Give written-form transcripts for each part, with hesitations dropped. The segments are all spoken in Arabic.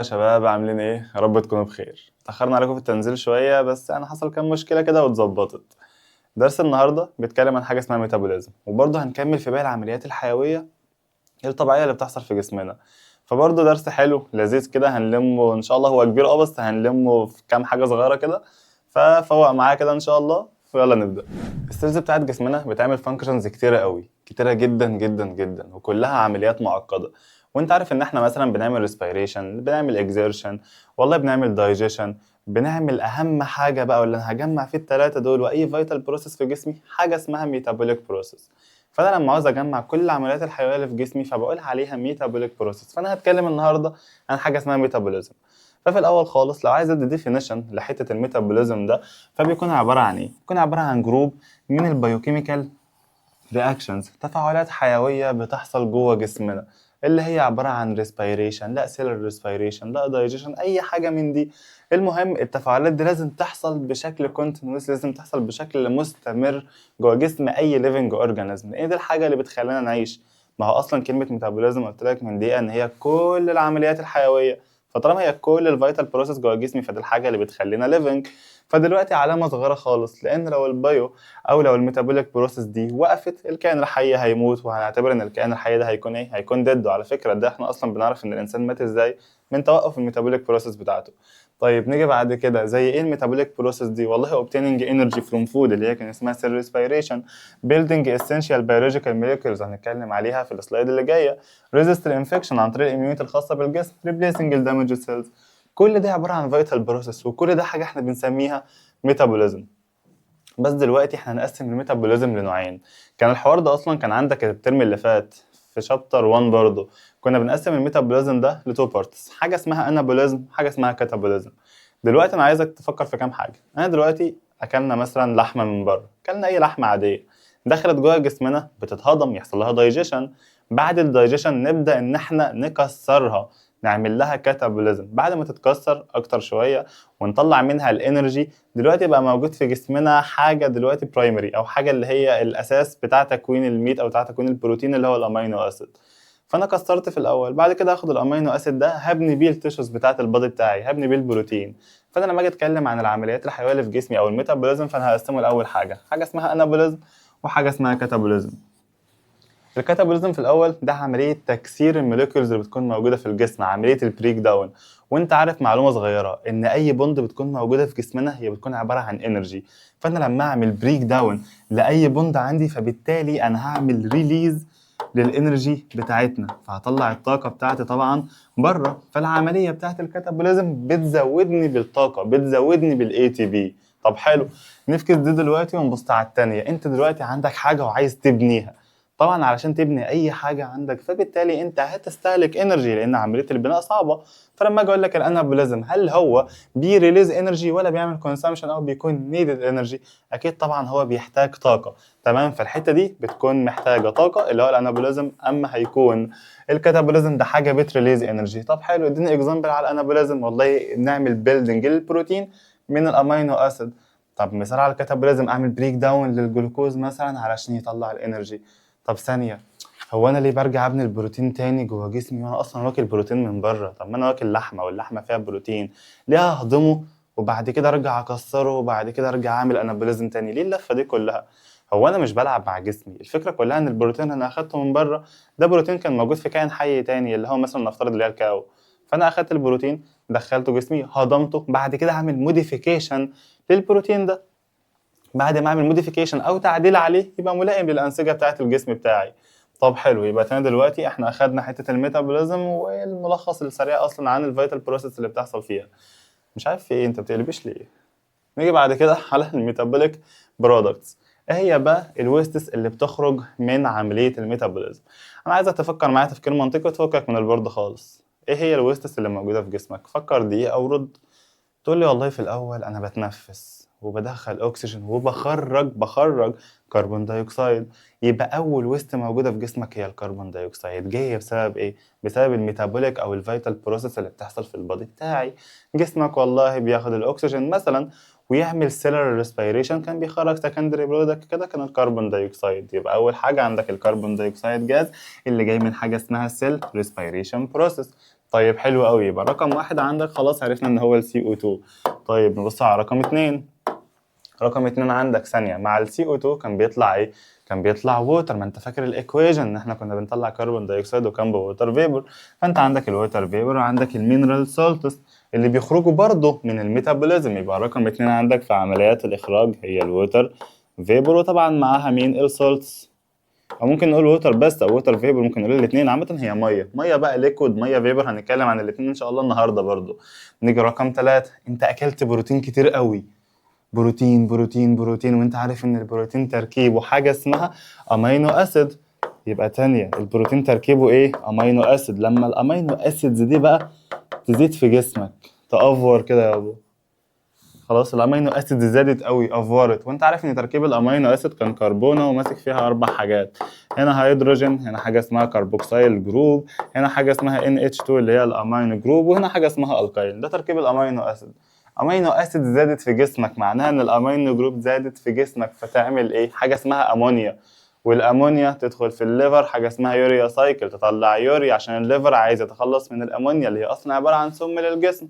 يا شباب عاملين ايه؟ يا رب تكونوا بخير. اتأخرنا عليكم في التنزيل شوية بس يعني حصل كام مشكلة كده واتظبطت. درس النهاردة بيتكلم عن حاجة اسمها ميتابوليزم، وبرضه هنكمل في باقي العمليات الحيوية الطبيعية اللي بتحصل في جسمنا. فبرضه درس حلو لذيذ كده هنلمه ان شاء الله، هو كبير بس هنلمه في كام حاجة صغيرة كده. ففوق معايا كده ان شاء الله ويلا نبدأ. السيلز بتاعت جسمنا بتعمل فانكشنز كتيرة قوي، كتيرة جدا جدا جدا، وكلها عمليات معقدة. وانت عارف ان احنا مثلا بنعمل ريسبيريشن، بنعمل اكزيرشن، والله بنعمل دايجيشن، بنعمل اهم حاجة بقى واللي انا هجمع فيه التلاتة دول واي فيتال بروسيس في جسمي، حاجة اسمها ميتابوليك بروسيس. فانا لما عاوز اجمع كل العمليات الحيويه اللي في جسمي فبقول عليها ميتابوليك بروسيس. فانا هتكلم النهارده عن حاجه اسمها ميتابوليزم. ففي الاول خالص لو عايز ادي ديفينيشن لحته الميتابوليزم ده، فبيكون عباره عن ايه؟ بيكون عباره عن جروب من البيوكيميكال رياكشنز، تفاعلات حيويه بتحصل جوه جسمنا، اللي هي عباره عن ريسبيريشن، لا سيلر ريسبيريشن، لا دايجيشن، اي حاجه من دي. المهم التفاعلات دي لازم تحصل بشكل كونتينوس، لازم تحصل بشكل مستمر جوه جسم اي ليفنج اورجانيزم. ايه دي الحاجه اللي بتخلينا نعيش؟ ما هو اصلا كلمه ميتابوليزم قلت لك من دقيقه ان هي كل العمليات الحيويه. فطالما هي كل الفيتال بروسيس جوه جسمي فدي الحاجه اللي بتخلينا ليفنج. فدلوقتي علامه صغيره خالص، لان لو البايو او لو الميتابوليك بروسيس دي وقفت الكائن الحي هيموت، وهنعتبر ان الكائن الحي ده هيكون ايه؟ هيكون ديد. وعلى فكره ده احنا اصلا بنعرف ان الانسان مات ازاي؟ من توقف الميتابوليك بروسيس بتاعته. طيب نيجي بعد كده زي ايه الميتابوليك بروسيس دي؟ والله obtaining energy from food اللي هي كان اسمها cell respiration، building essential biological molecules هنتكلم عليها في السلايد اللي جايه، resist infection عن طريق الاميونيتي الخاصه بالجسم، replacing ال damaged cells. كل ده عباره عن vital process، وكل ده حاجه احنا بنسميها ميتابوليزم. بس دلوقتي احنا هنقسم الميتابوليزم لنوعين. كان الحوار ده اصلا كان عندك الترم اللي فات في شابتر 1 برضه. كنا بنقسم الميتابوليزم ده لتو بارتس، حاجه اسمها انابوليزم، حاجه اسمها كاتابوليزم. دلوقتي انا عايزك تفكر في كام حاجه. انا دلوقتي اكلنا مثلا لحمه من بره، اكلنا اي لحمه عاديه، دخلت جوه جسمنا بتتهضم، يحصل لها دايجيشن. بعد الدايجيشن نبدا ان احنا نكسرها، نعمل لها كاتابوليزم. بعد ما تتكسر اكتر شويه ونطلع منها الانرجي، دلوقتي بقى موجود في جسمنا حاجه دلوقتي برايمري، او حاجه اللي هي الاساس بتاع تكوين الميت او بتاع تكوين البروتين اللي هو الامينو اسيد. فانا كسرت في الاول، بعد كده هاخد الامينو اسيد ده هبني بيه التيشوز بتاعه البادي بتاعي، هبني بيه البروتين. فانا لما اجي اتكلم عن العمليات الحيويه اللي في جسمي او الميتابوليزم، فانا هقسمه لاول حاجه اسمها انابوليزم، وحاجه اسمها كاتابوليزم. الكاتابوليزم في الاول ده عمليه تكسير الموليكيولز اللي بتكون موجوده في الجسم، عمليه البريك داون. وانت عارف معلومه صغيره ان اي بوند بتكون موجوده في جسمنا هي بتكون عباره عن انرجي. فانا لما اعمل بريك داون لاي بوند عندي، فبالتالي انا هعمل ريليز للانرجي بتاعتنا، فهطلع الطاقه بتاعتي طبعا بره. فالعمليه بتاعت الكاتابوليزم بتزودني بالطاقه، بتزودني بالاي تي بي. طب حلو، نفكس دي دلوقتي ونبص على التانية. انت دلوقتي عندك حاجه وعايز تبنيها، طبعا علشان تبني اي حاجه عندك فبالتالي انت هتستهلك انرجي، لان عمليه البناء صعبه. فلما اجي اقول لك الانابوليزم، هل هو بيريليز انرجي ولا بيعمل كونسامشن او بيكون نيدد انرجي؟ اكيد طبعا هو بيحتاج طاقه. تمام، فالحته دي بتكون محتاجه طاقه اللي هو الانابوليزم. اما هيكون الكاتابوليزم ده حاجه بتريليز انرجي. طب حلو، اديني اكزامبل على الانابوليزم. والله نعمل بيلدنج للبروتين من الامينو اسيد. طب مثال على الكاتابوليزم، اعمل بريك داون للجلوكوز مثلا علشان يطلع الانرجي. طب ثانية، هو انا ليه برجع ابني البروتين تاني جوه جسمي وانا اصلا واكل بروتين من بره؟ طب ما انا واكل لحمه واللحمه فيها بروتين، ليه اهضمه وبعد كده ارجع اكسره وبعد كده ارجع اعمل انابوليزم تاني؟ ليه اللفه دي كلها؟ هو انا مش بلعب مع جسمي. الفكره كلها ان البروتين انا اخدته من بره، ده بروتين كان موجود في كائن حي تاني اللي هو مثلا نفترض اللي هي الكاو. فانا اخدت البروتين دخلته جسمي هضمته، بعد كده هعمل موديفيكيشن للبروتين ده. بعد ما اعمل موديفيكيشن او تعديل عليه يبقى ملائم للانسجه بتاعه الجسم بتاعي. طب حلو، يبقى تاني دلوقتي احنا اخدنا حته الميتابوليزم والملخص السريع اصلا عن الفيتال بروسيس اللي بتحصل فيها. مش عارف في ايه، انت بتقلبش ليه؟ نيجي بعد كده على الميتابوليك برودكتس. ايه هي بقى الويستس اللي بتخرج من عمليه الميتابوليزم؟ انا عايزك تفكر معايا تفكير منطقي وتفكك من البورد خالص. ايه هي الويستس اللي موجوده في جسمك؟ فكر دقيقه او رد. تقول لي والله في الأول أنا بتنفس وبدخل أكسجين وبخرج كربون دايوكسيد. يبقى أول ويست موجودة في جسمك هي الكربون دايوكسيد. جاية بسبب إيه؟ بسبب الميتابوليك أو الفيتال بروسيس اللي بتحصل في البادي بتاعي. جسمك والله بياخد الأكسجين مثلا ويعمل سيلر ريسبيريشن، كان بيخرج سكندري برودكت كده كان الكربون دايوكسيد. يبقى أول حاجة عندك الكربون دايوكسيد جاز اللي جاي من حاجة اسمها سيل ريسبيريشن بروسيس. طيب حلو قوي، يبقى رقم واحد عندك خلاص عرفنا ان هو ال CO2. طيب نبص على رقم اتنين. رقم اتنين عندك ثانية مع ال CO2 كان بيطلع ايه؟ كان بيطلع ووتر. ما انت فاكر الايكويجن ان احنا كنا بنطلع كربون دايوكسيد وكان بووتر فيبر. فانت عندك الووتر فيبر وعندك المينرال سولتس اللي بيخرجوا برضه من الميتابوليزم. يبقى رقم اتنين عندك في عمليات الاخراج هي الووتر فيبر، وطبعا معاها مين؟ السولتس. او ممكن نقول ووتر بس او ووتر فيبر، ممكن نقول الاثنين. عامه هي ميه بقى ليكويد، ميه فيبر. هنتكلم عن الاثنين ان شاء الله النهارده برضو. نيجي رقم ثلاثة. انت اكلت بروتين كتير قوي، بروتين بروتين بروتين، وانت عارف ان البروتين تركيبه حاجه اسمها امينو اسيد. يبقى تانية البروتين تركيبه ايه؟ امينو اسيد. لما الامينو اسيدز دي بقى تزيد في جسمك، تأفور كده يا ابو، خلاص الامينو اسيد زادت قوي، افورت. وانت عارف ان تركيب الامينو اسيد كان كربونه وماسك فيها اربع حاجات. هنا هيدروجين، هنا حاجه اسمها كربوكسيل جروب، هنا حاجه اسمها NH2 اللي هي الامينو جروب، وهنا حاجه اسمها الكايل. ده تركيب الامينو اسيد. امينو اسيد زادت في جسمك معناها ان الامينو جروب زادت في جسمك، فتعمل ايه؟ حاجه اسمها امونيا. والامونيا تدخل في الليفر، حاجه اسمها يوريا سايكل، تطلع يوريا عشان الليفر عايز يتخلص من الامونيا اللي هي اصلا عباره عن سم للجسم،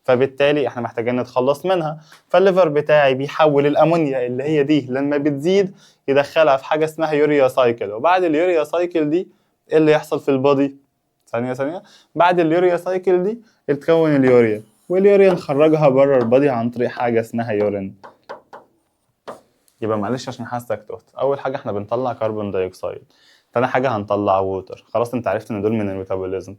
فبالتالي احنا محتاجين نتخلص منها. فالليفر بتاعي بيحول الامونيا اللي هي دي لما بتزيد يدخلها في حاجه اسمها يوريا سايكل. وبعد اليوريا سايكل دي ايه اللي يحصل في البودي؟ ثانيه. بعد اليوريا سايكل دي تتكون اليوريا، واليوريا نخرجها بره البودي عن طريق حاجه اسمها يورين. يبقى معلش عشان حاسك تهت. اول حاجه احنا بنطلع كربون دايوكسيد، تاني حاجه هنطلع ووتر. خلاص انت عرفت ان دول من الميتابوليزم.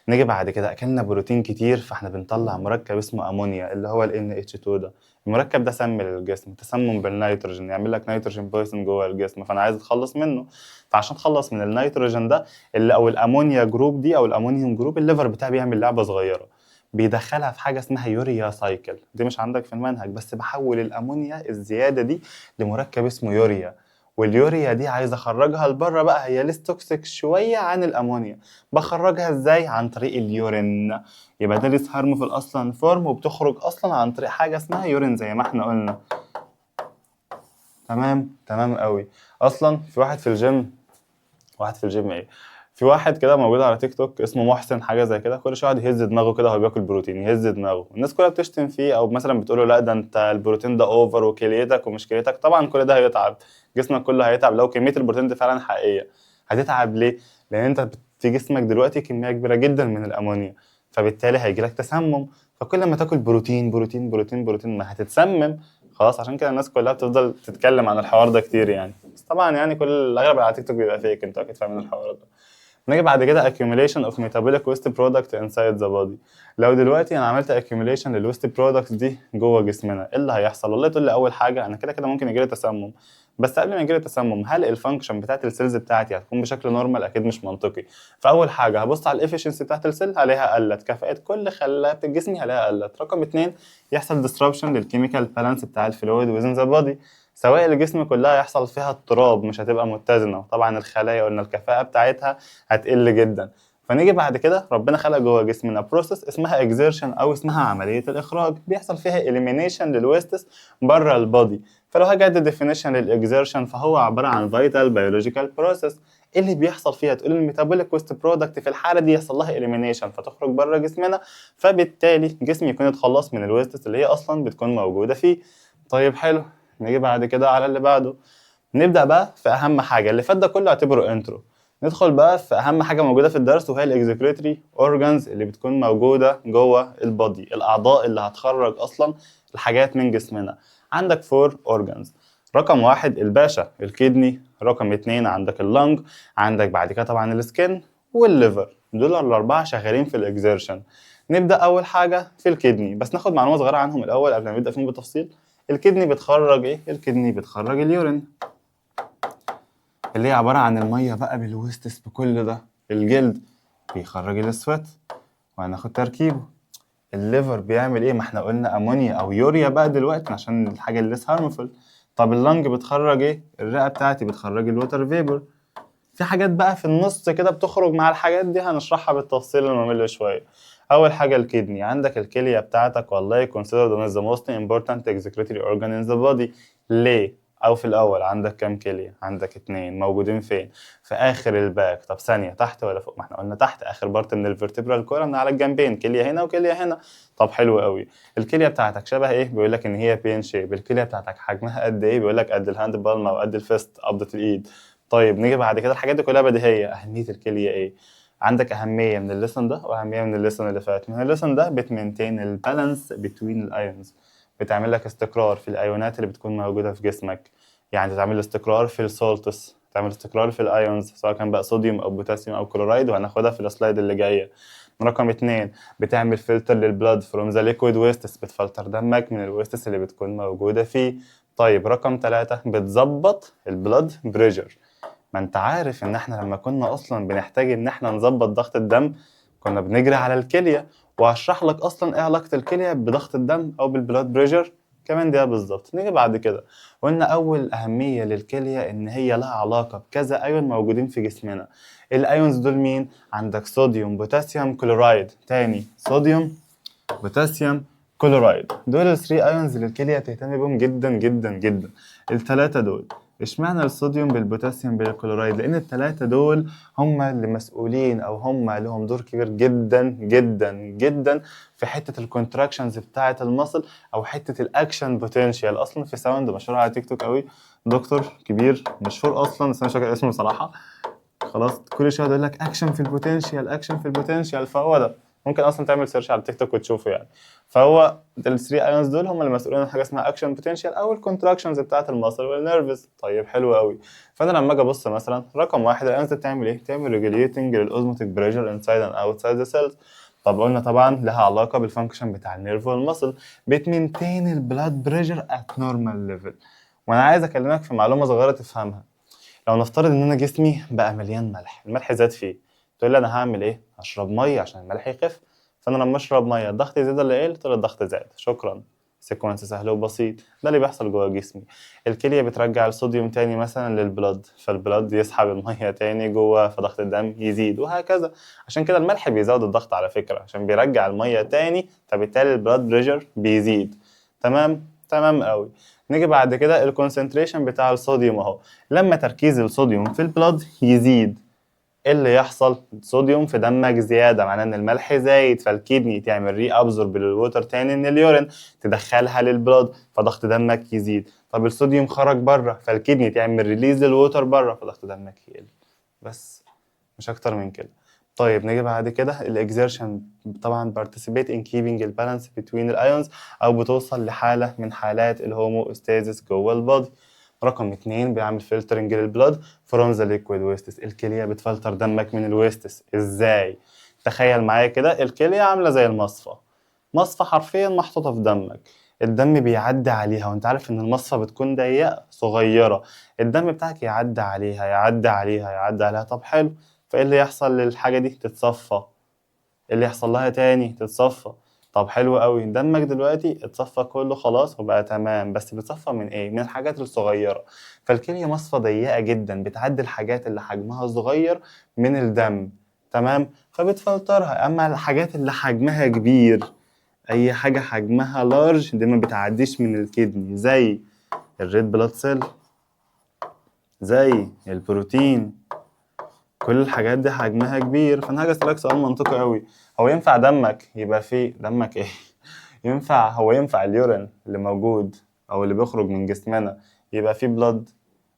نيجي بعد كده اكلنا بروتين كتير، فاحنا بنطلع مركب اسمه امونيا اللي هو ال NH2 ده. المركب ده سم للجسم، تسمم بالنيتروجين، يعمل لك نيتروجين بويزن جوه الجسم، فانا عايز اتخلص منه. فعشان اتخلص من النيتروجين ده اللي او الامونيا جروب دي او الامونيوم جروب، الليفر بتاعي بيعمل لعبه صغيره، بيدخلها في حاجه اسمها يوريا سايكل. دي مش عندك في المنهج، بس بحول الامونيا الزياده دي لمركب اسمه يوريا. واليوريا دي عايز اخرجها لبره بقى، هي لسه توكسيك شويه عن الامونيا. بخرجها ازاي؟ عن طريق اليورين. يبقى ده لسه هارمفul اصلا فورم، وبتخرج اصلا عن طريق حاجه اسمها يورين زي ما احنا قلنا. تمام قوي. اصلا في واحد في الجيم، ايه، في واحد كده موجود على تيك توك اسمه محسن حاجه زي كده، كل شويه يقعد يهز دماغه كده وهو بياكل بروتين، يهز دماغه. الناس كلها بتشتم فيه او مثلا بتقول له لا ده انت البروتين ده اوفر وكليتك ومش كليتك. طبعا كل ده هيتعب، جسمك كله هيتعب لو كميه البروتين دي فعلا حقيقيه. هتتعب ليه؟ لان انت في جسمك دلوقتي كميه كبيره جدا من الامونيا، فبالتالي هيجيلك تسمم. فكل ما تاكل بروتين بروتين بروتين بروتين ما هتتسمم. خلاص عشان كده الناس كلها بتفضل تتكلم عن الحوار ده كتير يعني. بس طبعا يعني كل الاغلب اللي على تيك توك بيبقى فيك، انتوا اكيد فاهمين الحوار ده. نيجي بعد كده accumulation of metabolic waste product inside the body. لو دلوقتي انا عملت accumulation للويست برودكتس دي جوه جسمنا، ايه اللي هيحصل؟ والله تقول لي اول حاجه انا كده ممكن يجيلي تسمم. بس قبل ما يجيلي تسمم، هل الفانكشن بتاعت السيلز بتاعتي هتكون بشكل نورمال؟ اكيد مش منطقي. فاول حاجه هبص على الافشنسي بتاعت السيل، هلاقيها قلت. كفاءه كل خلايا جسمي هلاقيها قلت. رقم اتنين، يحصل disruption للكيميكال بالانس بتاع الفلويد within the body. سوائل الجسم كلها يحصل فيها اضطراب، مش هتبقى متزنه. وطبعا الخلايا قلنا الكفاءه بتاعتها هتقل جدا. فنيجي بعد كده ربنا خلق جوه جسمنا بروسيس اسمها اكزيرشن او اسمها عمليه الاخراج، بيحصل فيها اليمينيشن للويستس بره البودي. فلو هاجي ادي ديفينيشن للاكزيرشن فهو عباره عن فيتال بيولوجيكال بروسيس. ايه اللي بيحصل فيها؟ تقول الميتابوليك ويست برودكت في الحاله دي يحصل لها اليمينيشن فتخرج بره جسمنا، فبالتالي جسمي يكون اتخلص من الويستس اللي هي اصلا بتكون موجوده فيه. طيب حلو، نيجي بعد كده على اللي بعده. نبدأ بقى في أهم حاجة. اللي فات ده كله اعتبره انترو. ندخل بقى في أهم حاجة موجودة في الدرس، وهي الإكزيكريتري أورجانز اللي بتكون موجودة جوه البادي، الأعضاء اللي هتخرج أصلا الحاجات من جسمنا. عندك 4 أورجانز. رقم واحد الباشا الكدني، رقم اتنين عندك اللنج، عندك بعد كده طبعا السكن والليفر. دول الأربعة شغالين في الإكزيرشن. نبدأ أول حاجة في الكدني، بس ناخد معلومة صغيرة عنهم الأول قبل ما نبدأ فيهم بالتفصيل. الكدني بتخرج إيه؟ الكدني بتخرج اليورين اللي هي عبارة عن المية بقى بالويستس بكل ده. الجلد بيخرج الاسفات وهناخد تركيبه. الليفر بيعمل ايه؟ ما احنا قلنا امونيا او يوريا بقى دلوقتي عشان الحاجة اللي لسه هارمفul. طب اللنج بتخرج ايه؟ الرئة بتاعتي بتخرج الوتر فيبر. في حاجات بقى في النص كده بتخرج مع الحاجات دي، هنشرحها بالتفصيل الممل شوية. أول حاجة الكدني، عندك الكلية بتاعتك والله considered one of the most important excretory organ in the body. ليه؟ او في الاول عندك كام كليه؟ عندك 2 موجودين فين؟ في اخر الباك. طب ثانيه، تحت ولا فوق؟ ما احنا قلنا تحت، اخر بارت من الفرتبرال كولم على الجنبين، كليه هنا وكليه هنا. طب حلو قوي. الكليه بتاعتك شبه ايه؟ بيقول لك ان هي بين شيب. الكليه بتاعتك حجمها قد ايه؟ بيقول لك قد الهاند بالم او قد الفيست، قبضه الايد. طيب نيجي بعد كده، الحاجات دي كلها بديهيه. اهميه الكليه ايه؟ عندك اهميه من الليسن ده واهميه من الليسن اللي فات. من الليسن ده بتمنتين البالانس بتوين الايونز، بتعمل لك استقرار في الايونات اللي بتكون موجوده في جسمك. يعني تعمل استقرار في السولتس، تعمل استقرار في الايونز سواء كان بقى صوديوم او بوتاسيوم او كلورايد، وهناخدها في السلايد اللي جايه. رقم 2، بتعمل فلتر للبلاد فروم ذا ليكويد ويستس، بتفلتر دمك من الويستس اللي بتكون موجوده فيه. طيب رقم 3، بتظبط البلاد بريشر. ما انت عارف ان احنا لما كنا اصلا بنحتاج ان احنا نظبط ضغط الدم كنا بنجري على الكليه، وهشرح لك اصلا ايه علاقه الكليه بضغط الدم او بالبلاد بريشر كمان دقيقه بالظبط. نيجي بعد كده، قلنا اول اهميه للكليه ان هي لها علاقه بكذا ايون موجودين في جسمنا. الايونز دول مين؟ عندك صوديوم بوتاسيوم كلورايد. تاني، صوديوم بوتاسيوم كلورايد. دول الثري ايونز اللي الكليه بتهتم بيهم جدا جدا جدا. الثلاثه دول، اشمعنى الصوديوم بالبوتاسيوم بالكلورايد؟ لان الثلاثه دول هم اللي مسؤولين او هم لهم دور كبير جدا جدا جدا في حته الكونتراكشنز بتاعه المصل او حته الاكشن بوتنشال. اصلا في ساوند مشهور على تيك توك قوي، دكتور كبير مشهور اصلا بس انا مش فاكر اسمه بصراحه. خلاص كل شويه يقول لك اكشن في البوتنشال، اكشن في البوتنشال. فهو ده، ممكن اصلا تعمل سيرش على تيك توك وتشوفه يعني. فهو الثري ايونز دول هم المسؤولين عن حاجه اسمها اكشن بوتنشال او الكونتراكشنز بتاعه المصل والنيرفز. طيب حلو قوي. فانا لما اجي ابص مثلا رقم 1، الايونز بتعمل ايه؟ بتعمل ريجوليتنج للاوزموتيك بريشر انسايد اند اوتسايد ذا سيلز. طب قلنا طبعا لها علاقه بالفانكشن بتاع النيرف والمصل، بتمنتين البلاد بريشر ات نورمال ليفل. وانا عايز اكلمك في معلومه صغيره تفهمها. لو نفترض ان انا جسمي بقى مليان ملح، الملح زاد فيه، تقول لي انا هعمل ايه؟ هشرب ميه عشان الملح يخف. فانا لما اشرب ميه الضغط يزيد ولا يقل؟ تقول الضغط زاد. شكرا، سيكونس سهل وبسيط. ده اللي بيحصل جوه جسمي. الكليه بترجع الصوديوم تاني مثلا للبلد، فالبلد يسحب الميه تاني جوه، فضغط الدم يزيد وهكذا. عشان كده الملح بيزود الضغط على فكره، عشان بيرجع الميه تاني، فبالتالي البلد بريشر بيزيد. تمام تمام قوي. نيجي بعد كده الكونسنتريشن بتاع الصوديوم اهو. لما تركيز الصوديوم في البلاد يزيد، ايه اللي يحصل؟ صوديوم في دمك زياده، معناه ان الملح زايد، فالكدني تعمل ري ابزورب للووتر تاني من اليورين، تدخلها للبلاد، فضغط دمك يزيد. طب الصوديوم خرج بره، فالكدني تعمل ريليز للووتر بره، فضغط دمك يقل. بس مش اكتر من كده. طيب نيجي بعد كده الاكزيرشن، طبعا participate in keeping the balance between the ions، او بتوصل لحالة من حالات الهوموستاسيس جوه البادي. رقم 2، بيعمل فلترنج للبلاد from the liquid wastes. الكلية بتفلتر دمك من الويستس. ازاي؟ تخيل معايا كده، الكلية عاملة زي المصفى، مصفى حرفيا محطوطة في دمك. الدم بيعدي عليها، وانت عارف ان المصفى بتكون ضيقة صغيرة، الدم بتاعك يعدي عليها يعدي عليها يعدي عليها. طب حلو، فايه اللي يحصل للحاجة دي؟ تتصفى. ايه اللي يحصل لها تاني؟ تتصفى. طب حلو قوي، دمك دلوقتي اتصفى كله خلاص وبقى تمام، بس بتصفى من ايه؟ من الحاجات الصغيرة. فالكلية مصفى ضيقة جدا، بتعدي الحاجات اللي حجمها صغير من الدم، تمام، فبتفلترها. اما الحاجات اللي حجمها كبير، اي حاجة حجمها لارج دي ما بتعديش من الكدني، زي الريد بلاد سيل، زي البروتين. كل الحاجات دي حجمها كبير. فانا هاجي اسالك سؤال منطقي قوي، هو ينفع دمك يبقى فيه دمك ايه ينفع اليورين اللي موجود او اللي بيخرج من جسمنا يبقى فيه بلاد؟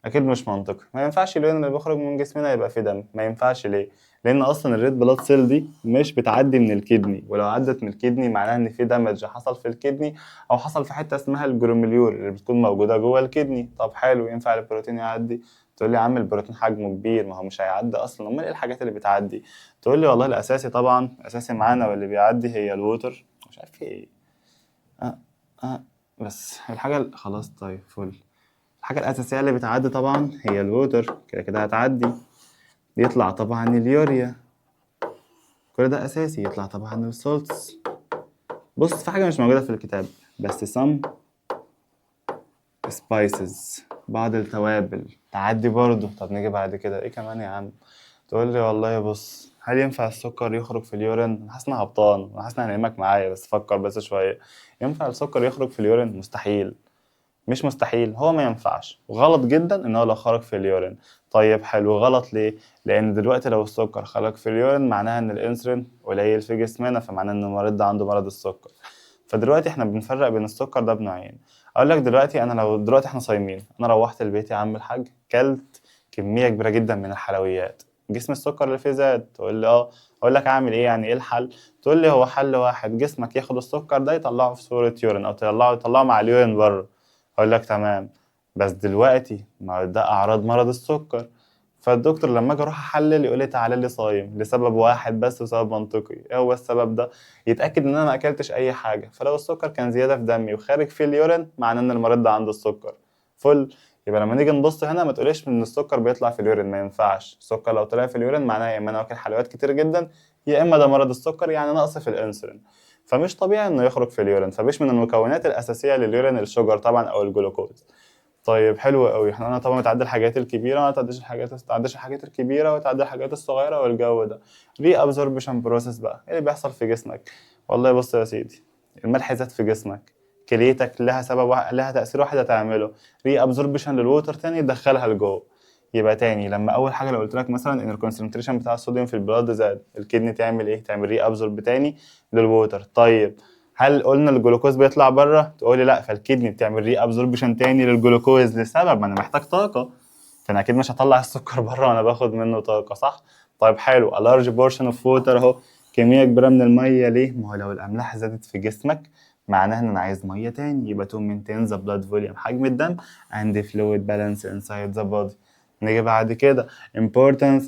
اكيد مش منطقي. ما ينفعش اليورين اللي بيخرج من جسمنا يبقى فيه دم. ما ينفعش ليه؟ لان اصلا الريد بلاد سيل دي مش بتعدي من الكدني، ولو عدت من الكدني معناها ان في دمج حصل في الكدني، او حصل في حته اسمها الجروميليول اللي بتكون موجوده جوه الكدني. طب حلو، ينفع البروتين يعدي؟ تقول لي يا عم البروتين حجمه كبير، ما هو مش هيعدي اصلا. امال ايه الحاجات اللي بتعدي؟ تقول لي والله الاساسي طبعا، الاساسي معانا واللي بيعدي هي الووتر. مش عارف ايه. أه أه بس خلاص طيب فل. الحاجة الأساسية اللي بتعدي طبعا هي الووتر، كده كده هتعدي. بيطلع طبعا اليوريا، كل ده أساسي. يطلع طبعا السولتس. بص، في حاجة مش موجودة في الكتاب بس some spices، بعض التوابل تعدي برضه. طب نيجي بعد كده ايه كمان يا عم؟ تقول لي والله بص، هل ينفع السكر يخرج في اليورين؟ انا حاسس اني هبطان، انا حاسس اني هنامك معايا، بس فكر بس شويه. ينفع السكر يخرج في اليورين؟ مستحيل. مش مستحيل، هو ما ينفعش وغلط جدا ان هو لو خرج في اليورين. طيب حلو، غلط ليه؟ لان دلوقتي لو السكر خرج في اليورين معناها ان الانسولين قليل في جسمنا، فمعناه ان المريض ده عنده مرض السكر. فدلوقتي احنا بنفرق بين السكر ده بنوعين. اقول لك دلوقتي، انا لو دلوقتي احنا صايمين، انا روحت البيت يا عم الحاج، كلت كميه كبيره جدا من الحلويات، جسم السكر اللي فيه زاد. تقول لي اه. اقول لك اعمل ايه؟ يعني ايه الحل؟ تقول لي هو حل واحد، جسمك ياخد السكر ده يطلعه في صوره يورين، او يطلعه مع اليورين بره. اقول لك تمام. بس دلوقتي ما ده اعراض مرض السكر. فالدكتور لما اجي اروح احلل يقول لي تعالى لي صايم لسبب واحد بس، وسبب منطقي. ايه هو السبب ده؟ يتاكد ان انا ما اكلتش اي حاجه. فلو السكر كان زياده في دمي وخارج في اليورين، معناه ان المريض ده عنده السكر فل. يبقى لما نيجي نبص هنا ما تقوليش ان السكر بيطلع في اليورين، ما ينفعش. السكر لو طلع في اليورين معناه يا اما انا واكل حلويات كتير جدا، يا اما ده مرض السكر يعني نقص في الانسولين. فمش طبيعي انه يخرج في اليورين. فمش من المكونات الاساسيه لليورين الشوجر طبعا او الجلوكوز. طيب حلو قوي. انا طبعا متعدي الحاجات الكبيره، ما تعديش الحاجات الكبيره وتعدي الحاجات الصغيره والجو ده. ري ابزوربشن بروسيس بقى، ايه اللي بيحصل في جسمك؟ والله بص يا سيدي، الملح زاد في جسمك، كليتك لها سبب لها تاثير واحد هتعمله، ري ابزوربشن للووتر تاني تدخلها لجوه. يبقى تاني، لما اول حاجه لو قلت لك مثلا ان الكونسنتريشن بتاع الصوديوم في البلاد زاد، الكدني تعمل ايه؟ تعمل ري ابزورب تاني للووتر. طيب هل قلنا الجلوكوز بيطلع بره؟ تقولي لا. فالكدني بتعمل ري ابزوربشن تاني للجلوكوز لسبب، ما انا محتاج طاقه، فانا اكيد مش هطلع السكر بره وانا باخد منه طاقه، صح؟ طيب حلو. a large portion of water اهو، كميه كبيره من الميه. ليه؟ ما هو لو الاملاح زادت في جسمك معناها ان انا عايز ميه تاني، يبقى to maintain the blood volume، حجم الدم and fluid balance inside the body. نيجي بعد كده important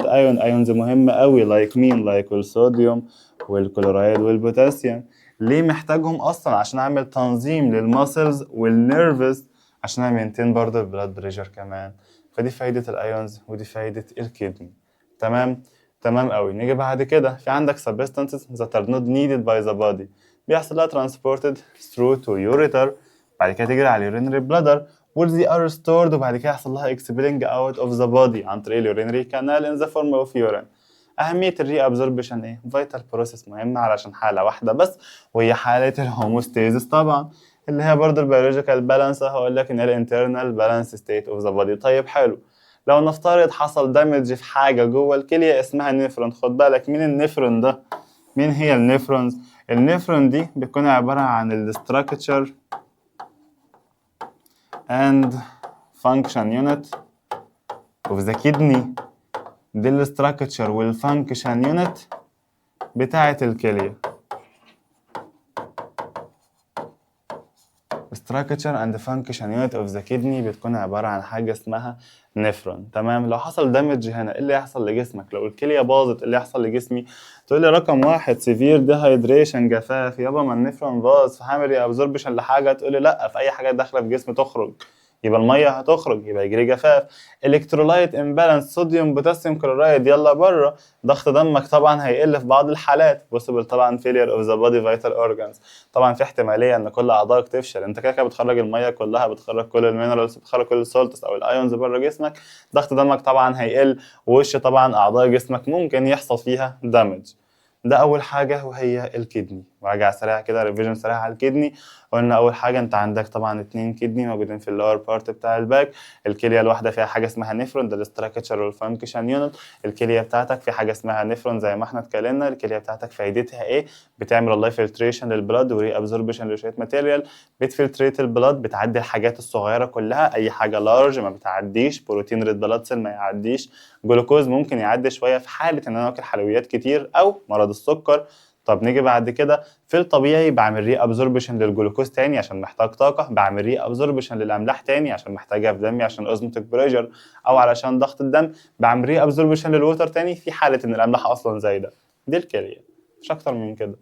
ions مهمة قوي، like مين؟ like الصوديوم والكلورايد والبوتاسيوم. ليه محتاجهم اصلا؟ عشان اعمل تنظيم للماسلز والنيرفز، عشان امينتين برضه البلاد بريشر كمان. فدي فايدة الايونز ودي فايدة الكدني. تمام. تمام قوي. نيجي بعد كده، في عندك substances that are not needed by the body، بيحصل لها transported through to ureter، بعد كده تجري على urinary bladder where they are stored، وبعد كده يحصل لها expelling out of the body عن طريق urinary canal in the form of urine. أهمية الري أبزوربشن إيه؟ فيتال بروسيس مهمة علشان حالة واحدة بس، وهي حالة الهوموستيزيس طبعا، اللي هي برضه البيولوجيكال بالانس. هقول لك إن هي الانترنال بالانس ستيت أوف ذا بودي. طيب حلو. لو نفترض حصل دامج في حاجة جوه الكلية اسمها نيفرون. خد بالك مين النيفرون ده؟ مين هي النيفرونز؟ النيفرون دي بتكون عبارة عن الستراكتشر and function unit of the kidney. دي الستراكتشر والفانكشن يونت بتاعة الكلية. structure and function unit of the kidney بتكون عبارة عن حاجة اسمها نفرون. تمام. لو حصل دامج هنا ايه اللي يحصل لجسمك؟ لو الكلية باظت ايه اللي يحصل لجسمي؟ تقول لي رقم واحد سيفير ديهايدريشن، جفاف. يابا ما النفرون باظ، فهعمل ايه؟ ابزوربشن لحاجة؟ تقول لي لا، في اي حاجة داخلة في جسمي تخرج، يبقى الميه هتخرج، يبقى يجري جفاف. الكترولايت امبالانس، صوديوم بوتاسيوم كلورايد، يلا بره. ضغط دمك طبعا هيقل في بعض الحالات. بوسيبل طبعا فيلير اوف ذا بودي فيتال اورجانز، طبعا في احتماليه ان كل اعضائك تفشل. انت كده كده بتخرج الميه كلها، بتخرج كل المينرالز، بتخرج كل السولتس او الايونز بره جسمك. ضغط دمك طبعا هيقل، ووش طبعا اعضاء جسمك ممكن يحصل فيها دامج. ده اول حاجه وهي الكدني. وراجع سريع كده، ريفيجن سريع على الكدني. قلنا اول حاجه انت عندك طبعا 2 كدني موجودين في اللور بارت بتاع الباك. الكليه الواحده فيها حاجه اسمها نفرون، ده الاستراكشر والفانكشن يونت. الكليه بتاعتك في حاجه اسمها نفرون زي ما احنا اتكلمنا. الكليه بتاعتك فايدتها ايه؟ بتعمل الله فلتريشن للبلاد وري ابزوربشن لشويه ماتيريال، بتفلتريت البلاد، بتعدي الحاجات الصغيره كلها، اي حاجه لارج ما بتعديش، بروتين ريد بلاد سيل ما يعديش، جلوكوز ممكن يعدي شويه في حاله ان انا واكل حلويات كتير او مرض السكر. طب نيجي بعد كده، في الطبيعي بعمل ري ابزوربشن للجلوكوز تاني عشان محتاج طاقه، بعمل ري ابزوربشن للاملاح تاني عشان محتاجها في دمي عشان اوزموتيك بريشر او علشان ضغط الدم، بعمل ري ابزوربشن للوتر تاني في حاله ان الاملاح اصلا زايده. دي الكليه، مش اكتر من كده.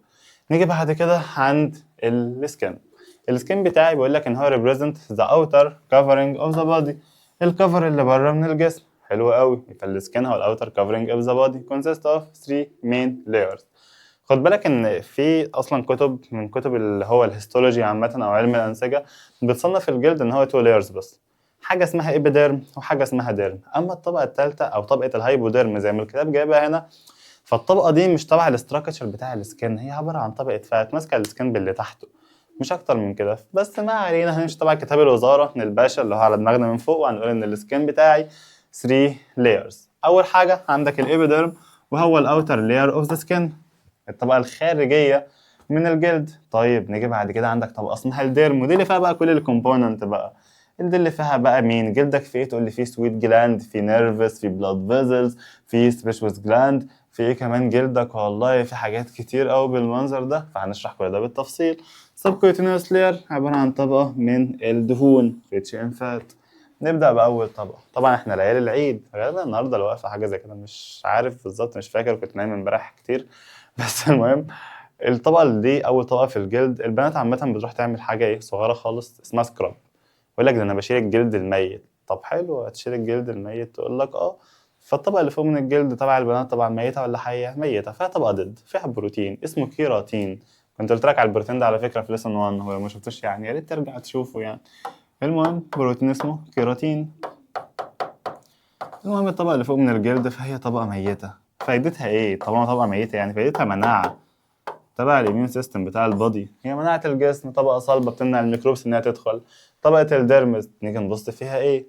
نيجي بعد كده عند السكن. السكن بتاعي بيقول لك ان هو represent the outer covering of the body، الكفر اللي بره من الجسم. حلو قوي. فالسكن هو الاوتر covering of the body consist of 3 main layers. خد بالك ان في اصلا كتب من كتب اللي هو الهيستولوجي عامه او علم الانسجه بتصنف الجلد ان هو 2 لايرز بس، حاجه اسمها ايبيديرم وحاجه اسمها ديرم. اما الطبقه الثالثه او طبقه الهايبوديرم زي ما الكتاب جايبها هنا، فالطبقه دي مش تبع الاستراكشر بتاع السكن، هي عباره عن طبقه فات ماسكه السكن باللي تحته. مش اكتر من كده. بس ما علينا، هنمشي طبعا كتاب الوزاره من الباشا اللي هو على دماغنا من فوق، وهنقول ان السكين بتاعي 3 layers. اول حاجه عندك الابيديرم، وهو الاوتر لاير اوف ذا سكين، الطبقه الخارجيه من الجلد. طيب نيجي بعد كده عندك طبقه اسمها الديرم، ودي اللي فيها بقى كل الكومبوننت بقى. دي اللي فيها بقى مين؟ جلدك فيه ايه؟ تقول لي فيه سويت جلاند، في نيرفس، في بلاد فيزلز، في سبيشوس جلاند، في ايه كمان جلدك؟ والله في حاجات كتير قوي بالمنظر ده، فهنشرح كل ده بالتفصيل. سبكوتينوس لير عباره عن طبقه من الدهون ريتش ان فات. نبدا باول طبقه. طبعا احنا ليالي العيد، غالبا النهارده لو واقفه حاجه زي كده، مش عارف بالظبط، مش فاكر، كنت نايم امبارح كتير. بس المهم، الطبقه اللي دي اول طبقه في الجلد. البنات عامه بتروح تعمل حاجه ايه صغيره خالص اسمها سكراب. يقول لك ده انا بشيل الجلد الميت. طب حلو، هتشيل الجلد الميت؟ تقول لك اه. فالطبقه اللي فوق من الجلد تبع البنات طبعا ميته ولا حيه؟ ميته. فيها طبقه ضد، فيها بروتين اسمه كيراتين. كنت قلت لك على البروتين ده على فكره في ليسون 1، هو ما شفتوش يعني يا ريت ترجع تشوفه يعني. المهم بروتين اسمه كيراتين. المهم الطبقه اللي فوق من الجلد فهي طبقه ميته. فايدتها ايه؟ طبعا طبقه ميته يعني فايدتها مناعه، تبع الاميون سيستم بتاع البادي، هي مناعة الجسم. طبقة صلبة بتمنع الميكروبس انها تدخل. طبقة الديرمس نيجي نبص فيها ايه؟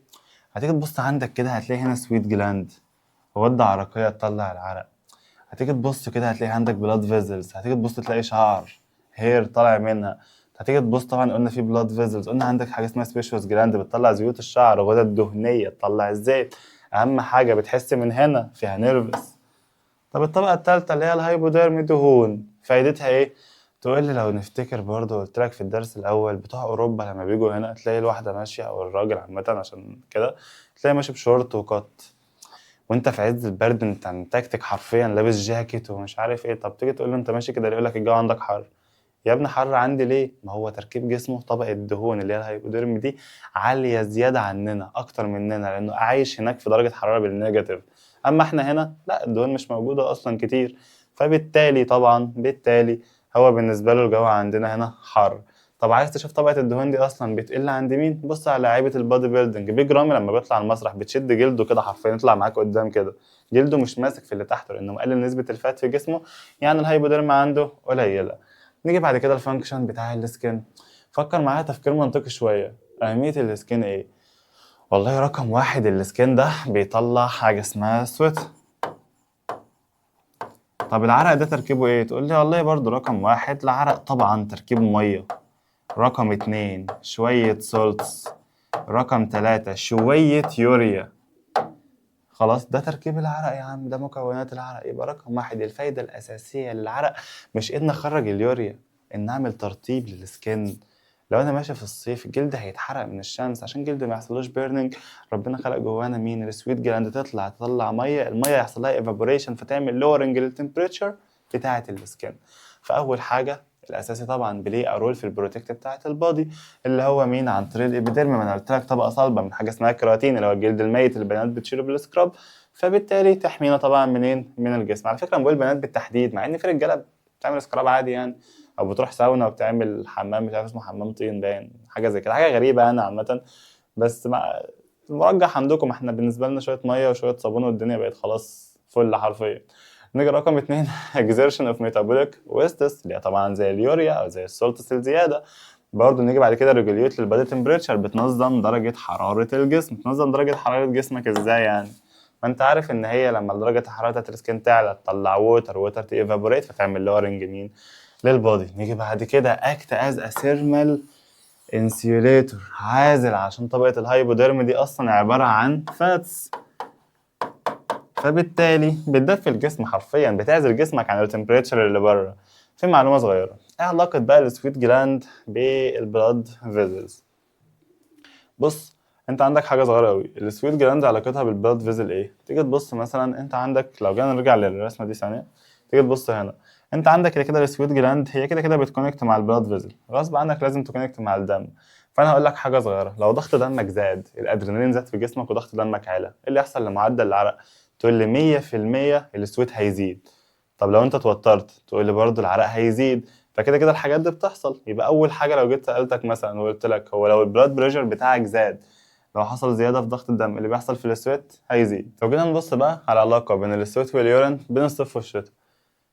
هتيجي تبص عندك كده هتلاقي هنا سويت جلاند، غدة عرقية تطلع العرق. هتيجي تبص كده هتلاقي عندك بلاد فيزلز. هتيجي تبص تلاقي شعر، هير طالع منها. هتيجي تبص طبعا قلنا في بلاد فيزلز، قلنا عندك حاجة اسمها سبيشوس جلاند بتطلع زيوت الشعر، غدد دهنية تطلع الزيت. أهم حاجة بتحس من هنا فيها نيرفس. طب الطبقة التالتة اللي هي الهايبوديرمي دهون، فايدتها ايه؟ تقول لي لو نفتكر برضو قلت لك في الدرس الأول بتوع أوروبا لما بيجوا هنا تلاقي الواحدة ماشية أو الراجل عامة عشان كده، تلاقي ماشي بشورت وقط، وأنت في عز البرد أنت متكتك حرفيا لابس جاكيت ومش عارف ايه. طب تيجي تقول له أنت ماشي كده، يقول لك الجو عندك حر. يا ابني حر عندي ليه؟ ما هو تركيب جسمه طبقة دهون اللي هي الهايبوديرم دي عالية زيادة عننا أكتر مننا، لأنه عايش هناك في درجة حرارة بالنيجاتيف. أما إحنا هنا لا، الدهون مش موجودة أصلا كتير. فبالتالي طبعا بالتالي هو بالنسبة له الجو عندنا هنا حر. طب عايز تشوف طبقة الدهون دي أصلا بتقل عند مين؟ بص على لعيبة البادي بيلدينج. بيج رامي لما بيطلع المسرح بتشد جلده كده حرفيا يطلع معاك قدام كده، جلده مش ماسك في اللي تحته لأنه مقلل نسبة الفات في جسمه، يعني الهايبوديرم عنده قليلة. نيجي بعد كده الفانكشن بتاع السكن. فكر معايا تفكير منطقي شوية. أهمية السكن إيه؟ والله رقم واحد السكن ده بيطلع حاجة اسمها سويت. طب العرق ده تركيبه إيه؟ تقول لي والله برضو رقم واحد العرق طبعا تركيبه مية. رقم اتنين شوية سولتس. رقم تلاتة شوية يوريا. خلاص ده تركيب العرق يا عم، ده مكونات العرق. يبقى رقم واحد الفايدة الأساسية للعرق مش إن أخرج اليوريا، إن أعمل ترطيب للسكن. لو أنا ماشي في الصيف الجلد هيتحرق من الشمس، عشان الجلد ما يحصلوش بيرنينج ربنا خلق جوانا مين؟ السويت جلاند تطلع مية، المية يحصل لها ايفابوريشن فتعمل لورنج للتمبريتشر بتاعة السكن. فأول حاجة الأساسي طبعا بلاي أرول في البروتكت بتاعة البادي، اللي هو مين؟ عن طريق الإبيديرم. ما أنا قلت لك طبقة صلبة من حاجة اسمها كيراتين اللي هو الجلد الميت اللي البنات بتشيله بالسكراب، فبالتالي تحمينا طبعا منين؟ من الجسم. على فكرة أنا بقول بنات بالتحديد مع إن في رجالة بتعمل سكراب عادي يعني، أو بتروح ساونا وبتعمل حمام مش عارف اسمه حمام طين باين حاجة زي كده، حاجة غريبة يعني عامة. بس مع المرجح عندكم، احنا بالنسبة لنا شوية مية وشوية صابون والدنيا بقت خلاص فل حرفيا. نيجي رقم اتنين exertion of metabolic wastes اللي هي طبعا زي اليوريا أو زي السولتس الزيادة. برضه نيجي بعد كده ريجوليوت للبادي تمبريتشر، بتنظم درجة حرارة الجسم. تنظم درجة حرارة جسمك ازاي يعني؟ ما انت عارف ان هي لما درجة الحرارة بتاعت السكين تعلى تطلع ووتر تيفابوريت فتعمل لورنج مين؟ للبادي. نيجي بعد كده اكت از ا ثيرمال انسيوليتور، عازل، عشان طبقة الهايبوديرم دي اصلا عبارة عن فاتس، فبالتالي بتدفي الجسم حرفيا، بتعزل جسمك عن التمبريتشر اللي بره. في معلومة صغيرة، ايه علاقة بقى السويت جلاند بالبلاد فيزلز؟ بص، انت عندك حاجه صغيره قوي، السويت جلاند علاقتها بالبلاد فيزل ايه؟ تيجي تبص مثلا انت عندك، لو جينا نرجع للرسمه دي ثانيه، تيجي تبص هنا، انت عندك كده كده السويت جلاند هي كده كده بتكونكت مع البلاد فيزل، غصب عنك لازم تكونكت مع الدم. فانا هقول لك حاجه صغيره، لو ضغط دمك زاد، الادرينالين زاد في جسمك وضغط دمك عالي، ايه اللي يحصل لمعدل العرق؟ تقول لي 100% السويت هيزيد. طب لو انت اتوترت تقول لي برضه العرق هيزيد. فكده كده الحاجات دي بتحصل. يبقى اول حاجه لو جيت سالتك مثلا وقلت لك هو لو البلاد بريشر بتاعك زاد، لو حصل زياده في ضغط الدم اللي بيحصل في السويت هيزيد. لو جينا نبص بقى على العلاقه بين السويت واليورين بين الصيف والشتاء،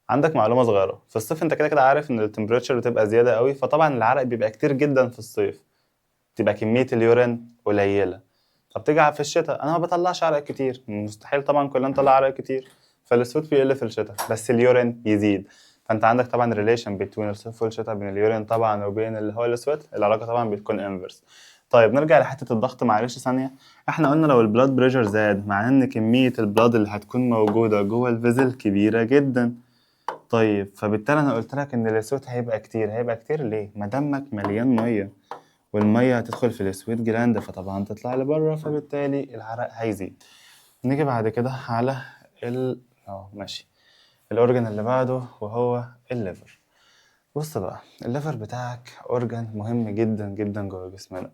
عندك معلومه صغيره، في الصيف انت كده كده عارف ان التمبريتشر بتبقى زياده قوي، فطبعا العرق بيبقى كتير جدا في الصيف، تبقى كميه اليورين قليله. فبتيجي في الشتاء انا ما بطلعش عرق كتير، مستحيل طبعا كلنا نطلع عرق كتير، فالسويت بيقل في الشتاء بس اليورين يزيد. فانت عندك طبعا ريليشن بين الصيف والشتاء بين اليورين طبعا وبين اللي هو السويت، العلاقه طبعا بتكون انفرس. طيب نرجع لحته الضغط معلش ثانيه. احنا قلنا لو البلاد بريشر زاد معناه ان كميه البلاد اللي هتكون موجوده جوه الفيزل كبيره جدا. طيب فبالتالي انا قلت لك ان السويت هيبقى كتير، هيبقى كتير ليه؟ ما دمك مليان ميه، والميه هتدخل في السويت جلاند فطبعا تطلع لبره، فبالتالي العرق هيزيد. نيجي بعد كده على ماشي، الاورجن اللي بعده وهو الليفر. بص بقى، الليفر بتاعك اورجن مهم جدا جدا جوه جسمنا.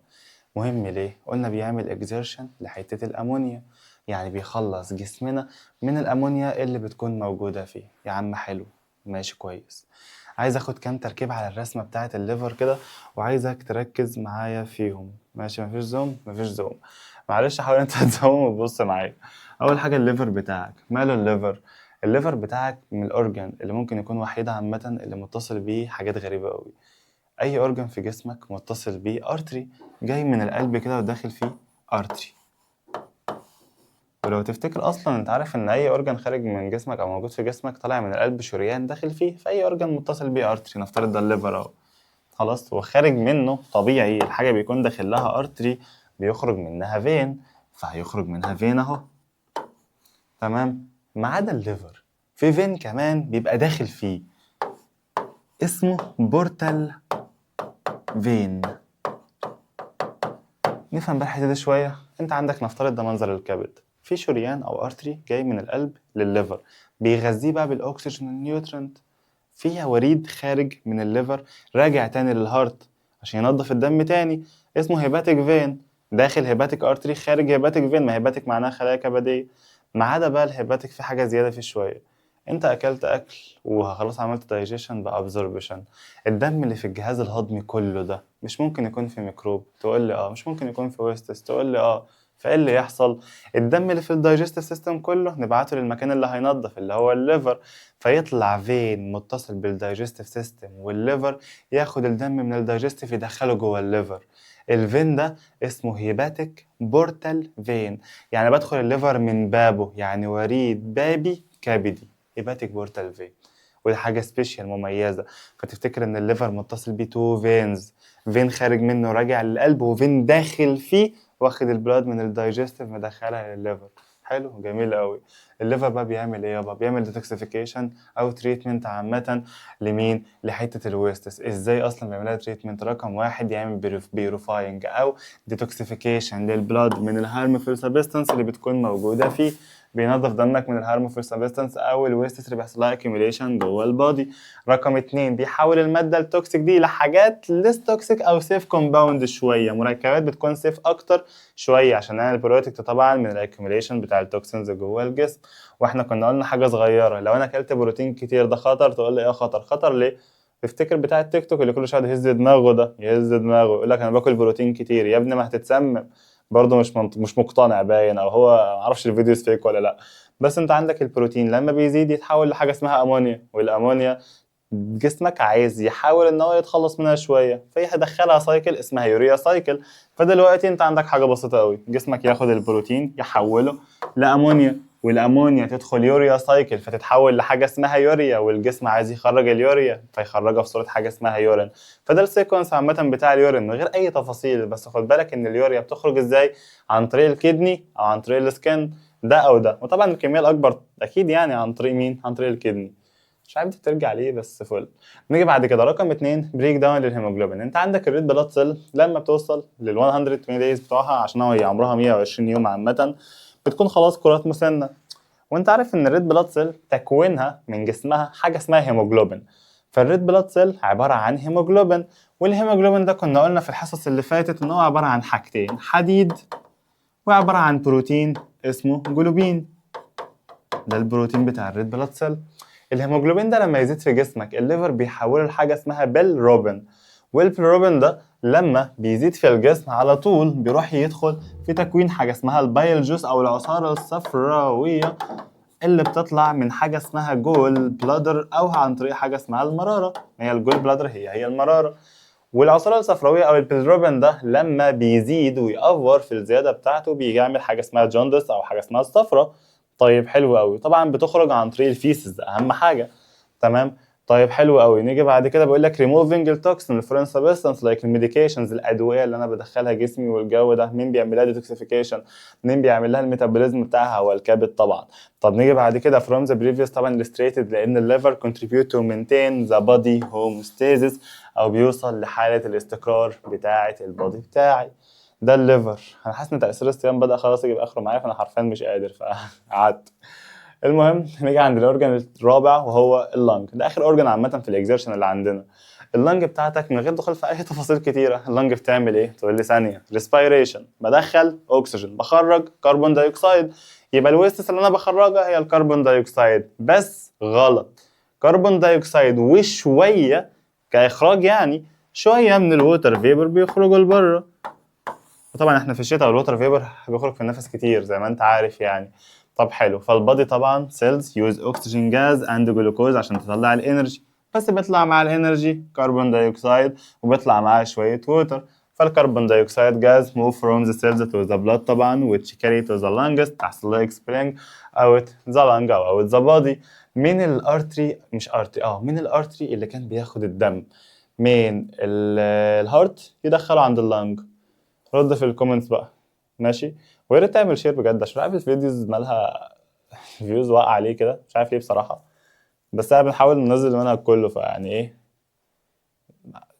مهم ليه؟ قلنا بيعمل اكزيرشن لحتة الامونيا، يعني بيخلص جسمنا من الامونيا اللي بتكون موجودة فيه. يا عم حلو، ماشي كويس. عايز اخد كام تركيب على الرسمة بتاعة الليفر كده، وعايزك تركز معايا فيهم. ماشي، مفيش زوم مفيش زوم، معلش حاول انت تزوم وتبص معايا. اول حاجة الليفر بتاعك ماله الليفر؟ الليفر بتاعك من الاورجن اللي ممكن يكون وحيد عامة اللي متصل بيه حاجات غريبة قوي. اي اورجن في جسمك متصل بيه ارتري، جاي من القلب كده وداخل فيه ارتري. ولو تفتكر اصلا انت عارف ان اي اورجن خارج من جسمك او موجود في جسمك طالع من القلب شريان داخل فيه، فاي اورجن متصل بيه ارتري. نفترض ده الليفر اهو، خلاص وخارج منه طبيعي الحاجه بيكون داخل لها ارتري، بيخرج منها فين، فهيخرج منها فين اهو، تمام. ما عدا الليفر في فين كمان بيبقى داخل فيه، اسمه بورتال فين. نفهم بقى الحته دي شويه. انت عندك نفترض ده منظر الكبد، في شريان او ارتري جاي من القلب للليفر، بيغذيه بقى بالاكسجين النيوترنت. فيها وريد خارج من الليفر راجع تاني للهارت عشان ينظف الدم تاني، اسمه هيباتيك فين. داخل هيباتيك ارتري خارج هيباتيك فين، ما هيباتيك معناها خلايا كبديه. ما عدا بقى الهيباتيك في حاجه زياده فيه شويه. انت اكلت اكل وخلاص عملت دايجيشن بابزوربشن، الدم اللي في الجهاز الهضمي كله ده مش ممكن يكون في ميكروب؟ تقول لي اه. مش ممكن يكون في ويستس؟ تقول لي اه. فايه اللي يحصل؟ الدم اللي في الدايجستيف سيستم كله نبعته للمكان اللي هينظف اللي هو الليفر، فيطلع فين متصل بالدايجستيف سيستم والليفر، ياخد الدم من الدايجستيف يدخله جوه الليفر. الفين ده اسمه هيباتيك بورتال فين، يعني بدخل الليفر من بابه، يعني وريد بابي كبدي، هيباتيك بورتال فين. ودي حاجة سبيشال مميزة. فتفتكر ان الليفر متصل بيه تو فينز، فين خارج منه راجع للقلب، وفين داخل فيه واخد البلاد من الدايجستيف مدخلها للليفر. حلو، جميل قوي. الليفر بقى بيعمل ايه يابا؟ بيعمل ديتوكسيفيكيشن او تريتمنت عامة. لمين؟ لحتة الويستس. ازاي اصلا بيعملها تريتمنت؟ رقم واحد يعمل بيروفاينج او ديتوكسيفيكيشن للبلاد من الهارمفul سبستانس اللي بتكون موجودة فيه، بينظف دمك من الهارمفul سبستانس او الويستس اللي بيحصل لها accumulation جوه البادي. رقم اتنين بيحول المادة التوكسيك دي لحاجات ليس توكسيك او سيف كومباوند شوية، مركبات بتكون سيف اكتر شوية عشان نعمل بروتكت طبعا من الاكيوميليشن بتاع التوكسينز جوه الجسم. واحنا كنا قلنا حاجة صغيرة، لو انا اكلت بروتين كتير ده خطر؟ تقول لي ايه خطر؟ خطر ليه؟ تفتكر بتاع التيك توك اللي كل شويه يهز دماغه ده، يهز دماغه يقول لك انا باكل بروتين كتير، يا ابني ما هتتسمم. برضه مش مقتنع باين، او هو معرفش الفيديو فيك ولا لا. بس انت عندك البروتين لما بيزيد يتحول لحاجه اسمها امونيا، والامونيا جسمك عايز يحاول ان هو يتخلص منها شويه، فيدخلها سايكل اسمها يوريا سايكل. فدلوقتي انت عندك حاجه بسيطه قوي، جسمك ياخد البروتين يحوله لامونيا، والامونيا تدخل يوريا سايكل فتتحول لحاجه اسمها يوريا، والجسم عايز يخرج اليوريا فيخرجها في صوره حاجه اسمها يورين. فده السيكونس عامه بتاع اليورين من غير اي تفاصيل. بس خد بالك ان اليوريا بتخرج ازاي؟ عن طريق الكدني او عن طريق السكن، ده او ده. وطبعا الكميه الاكبر اكيد يعني عن طريق مين؟ عن طريق الكدني. مش عارف ترجع ليه بس فل. نيجي بعد كده رقم اتنين، بريك داون للهيموجلوبين. انت عندك الريد بلاد سيل لما بتوصل لل 120 دايز بتوعها، عشان هي عمرها 120 يوم عامه، بتكون خلاص كرات مسنه. وانت عارف ان الريد بلاد سيل تكوينها من جسمها حاجه اسمها هيموجلوبين. فالريد بلاد سيل عباره عن هيموجلوبين، والهيموجلوبين ده كنا قلنا في الحصص اللي فاتت ان هو عباره عن حاجتين، حديد وعباره عن بروتين اسمه جلوبين. ده البروتين بتاع الريد بلاد سيل. الهيموجلوبين ده لما يزيد في جسمك الليفر بيحوله لحاجه اسمها بالروبين، والبيلروبين ده لما بيزيد في الجسم على طول بيروح يدخل في تكوين حاجه اسمها البايل جوس او العصاره الصفراويه اللي بتطلع من حاجه اسمها جول بلادر او عن طريق حاجه اسمها المراره. هي الجول بلادر هي المراره. والعصاره الصفراويه او البيلروبين ده لما بيزيد ويأفور في الزياده بتاعته بيجي يعمل حاجه اسمها جوندس او حاجه اسمها الصفرة. طيب حلو قوي، طبعا بتخرج عن طريق الفيسز اهم حاجه. تمام. طيب حلو قوي، نيجي بعد كده بقول لك ريموفينج التوكسين الفورين سبستانس لايك الميديكيشنز الادويه اللي انا بدخلها جسمي والجو ده، مين بيعمل لها ديتوكسيفيكيشن؟ مين بيعمل لها الميتابوليزم بتاعها؟ هو الكبد طبعا. طب نيجي بعد كده فروم ذا بريفيوس طبعا illustrated لان الليفر contribute to maintain the body homeostasis او بيوصل لحاله الاستقرار بتاعه البادي بتاعي. ده الليفر. انا حاسس ان تاثير الصيام بدا خلاص يجيب اخره معايا، فانا حرفيا مش قادر فقعدت. المهم نيجي عند الاورجن الرابع وهو اللنج. ده اخر اورجن عامه في الاكزيرشن اللي عندنا. اللنج بتاعتك من غير دخول في اي تفاصيل كتيره، اللنج بتعمل ايه؟ تقول لي ثانيه. ريسبيريشن، بدخل اكسجين بخرج كربون دايوكسيد. يبقى الويستس اللي انا بخرجها هي الكربون دايوكسيد، بس غلط. كربون دايوكسيد وشويه كاخراج يعني شويه من الووتر فيبر بيخرجوا لبره. وطبعا احنا في الشتاء والووتر فيبر بيخرج في النفس كتير زي ما انت عارف يعني. طب حلو، فالبادي طبعا سيلز يوز اوكسجين جاز اند جلوكوز عشان تطلع الانرجي، بس بيطلع مع الانرجي كربون دايوكسيد وبيطلع معاه شويه ووتر. فالكربون دايوكسيد جاز move from the cells to the blood طبعا which carry to the lungs تحصل له expelling out the lung او out the body. مين الارتري مش ارتري مين الارتري اللي كان بياخد الدم من الهارت يدخله عند اللنج؟ رد في الكومنتس بقى. ماشي. ويا ريت تعمل شير بجد عشان عارف الفيديوز مالها فيوز واقع عليه كده، مش عارف ليه بصراحه. بس انا بنحاول ننزل المنهج كله، فيعني ايه،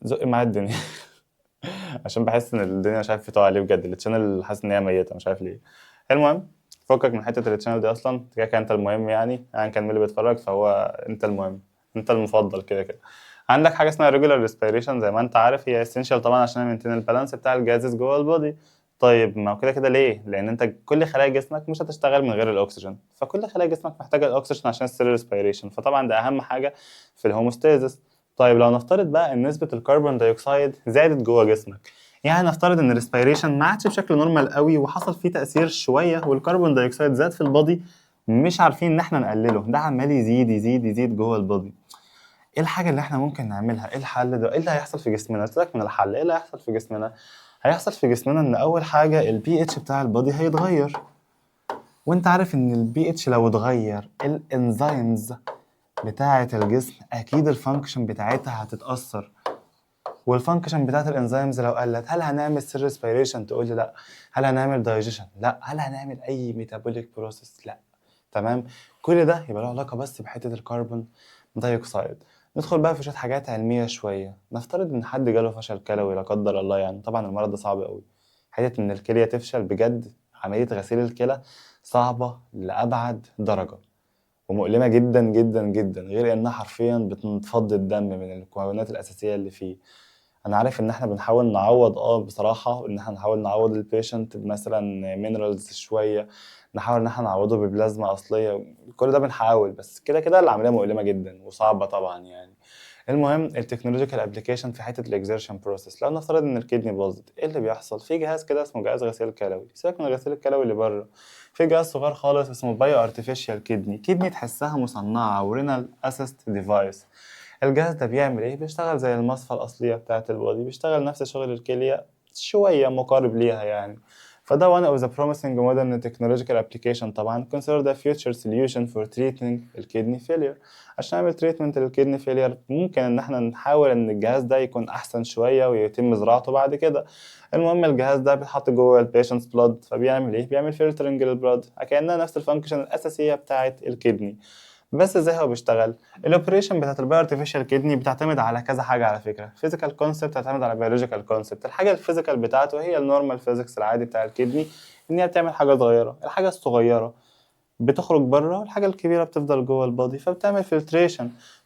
زق معايا الدنيا عشان بحس ان الدنيا مش عارف تقع عليه بجد. التشانل حاسس ان هي ميته مش عارف ليه. المهم فكك من حته التشانل دي اصلا، كده كده انت المهم يعني كان مين اللي بيتفرج فهو انت المهم، انت المفضل كده كده. عندك حاجه اسمها regular respiration زي ما انت عارف، هي essential طبعا عشان نمنتين البالانس بتاع الجازز جوه البودي. طيب ما هو كده كده ليه؟ لان انت كل خلايا جسمك مش هتشتغل من غير الاكسجين، فكل خلايا جسمك محتاجه الاكسجين عشان السيل ريسبيريشن، فطبعا ده اهم حاجه في الهوموستاسيس. طيب لو نفترض بقى ان نسبه الكربون دايوكسيد زادت جوه جسمك، يعني نفترض ان الريسبيريشن ما عادش بشكل نورمال قوي وحصل فيه تاثير شويه والكربون دايوكسيد زاد في البودي، مش عارفين ان احنا نقلله، ده عمال يزيد يزيد يزيد جوه البودي. ايه الحاجه اللي احنا ممكن نعملها؟ ايه الحل ده؟ ايه اللي هيحصل في جسمنا؟ سيبك من الحل، ايه اللي هيحصل في جسمنا؟ هيحصل في جسمنا ان اول حاجه البي اتش بتاع البودي هيتغير. وانت عارف ان البي اتش لو اتغير الانزيمز بتاعه الجسم اكيد الفانكشن بتاعتها هتتاثر. والفانكشن بتاعت الانزيمز لو قلت، هل هنعمل سيل ريسبيريشن؟ تقول لي لا. هل هنعمل دايجيشن؟ لا. هل هنعمل اي ميتابوليك بروسيس؟ لا. تمام. كل ده يبقى له علاقه بس بحته الكربون دايوكسيد. ندخل بقى في شويه حاجات علميه شويه. نفترض ان حد جاله فشل كلوي لا قدر الله، يعني طبعا المرض ده صعب قوي. حته ان الكليه تفشل بجد، عمليه غسيل الكلى صعبه لابعد درجه ومؤلمه جدا جدا جدا، غير انها حرفيا بتفضي الدم من المكونات الاساسيه اللي فيه. انا عارف ان احنا بنحاول نعوض بصراحه ان احنا نحاول نعوض البيشنت مثلا مينرالز شويه، نحاول ان احنا نعوضه ببلازما اصليه، كل ده بنحاول، بس كده كده العمليه مؤلمه جدا وصعبه طبعا يعني. المهم التكنولوجيكال ابلكيشن في حته الاكزيرشن بروسيس. لو نفترض ان الكدني باظت، ايه اللي بيحصل؟ في جهاز كده اسمه جهاز غسيل كلوي، سيبك من الغسيل الكلوي اللي بره، في جهاز صغير خالص اسمه بايو ارتفيشال كدني تحسها مصنعه ورينال اسيست ديفايس. الجهاز ده بيعمل ايه؟ بيشتغل زي المصفى الاصليه بتاعه البودي، بيشتغل نفس شغل الكليه شويه مقارب ليها يعني. فده one of the promising modern technological application طبعا consider the future solution for treating الكدني failure. عشان نعمل treatment للكدني failure ممكن ان احنا نحاول ان الجهاز ده يكون احسن شويه ويتم زراعته بعد كده. المهم الجهاز ده بيتحط جوه البيشنتس بلاد، فبيعمل ايه؟ بيعمل فلترنج للبلاد كأنها نفس الفانكشن الاساسيه بتاعه الكدني. بس ازاي هو بيشتغل؟ الاوبريشن بتاعت الباي ارتفيشال كدني بتعتمد على كذا حاجه على فكره، فيزيكال كونسبت بتعتمد على بيولوجيكال كونسبت. الحاجه الفيزيكال بتاعته هي النورمال فيزيكس العادي بتاع الكدني، ان هي بتعمل حاجه صغيره، الحاجه الصغيره بتخرج بره والحاجه الكبيره بتفضل جوه البادي، فبتعمل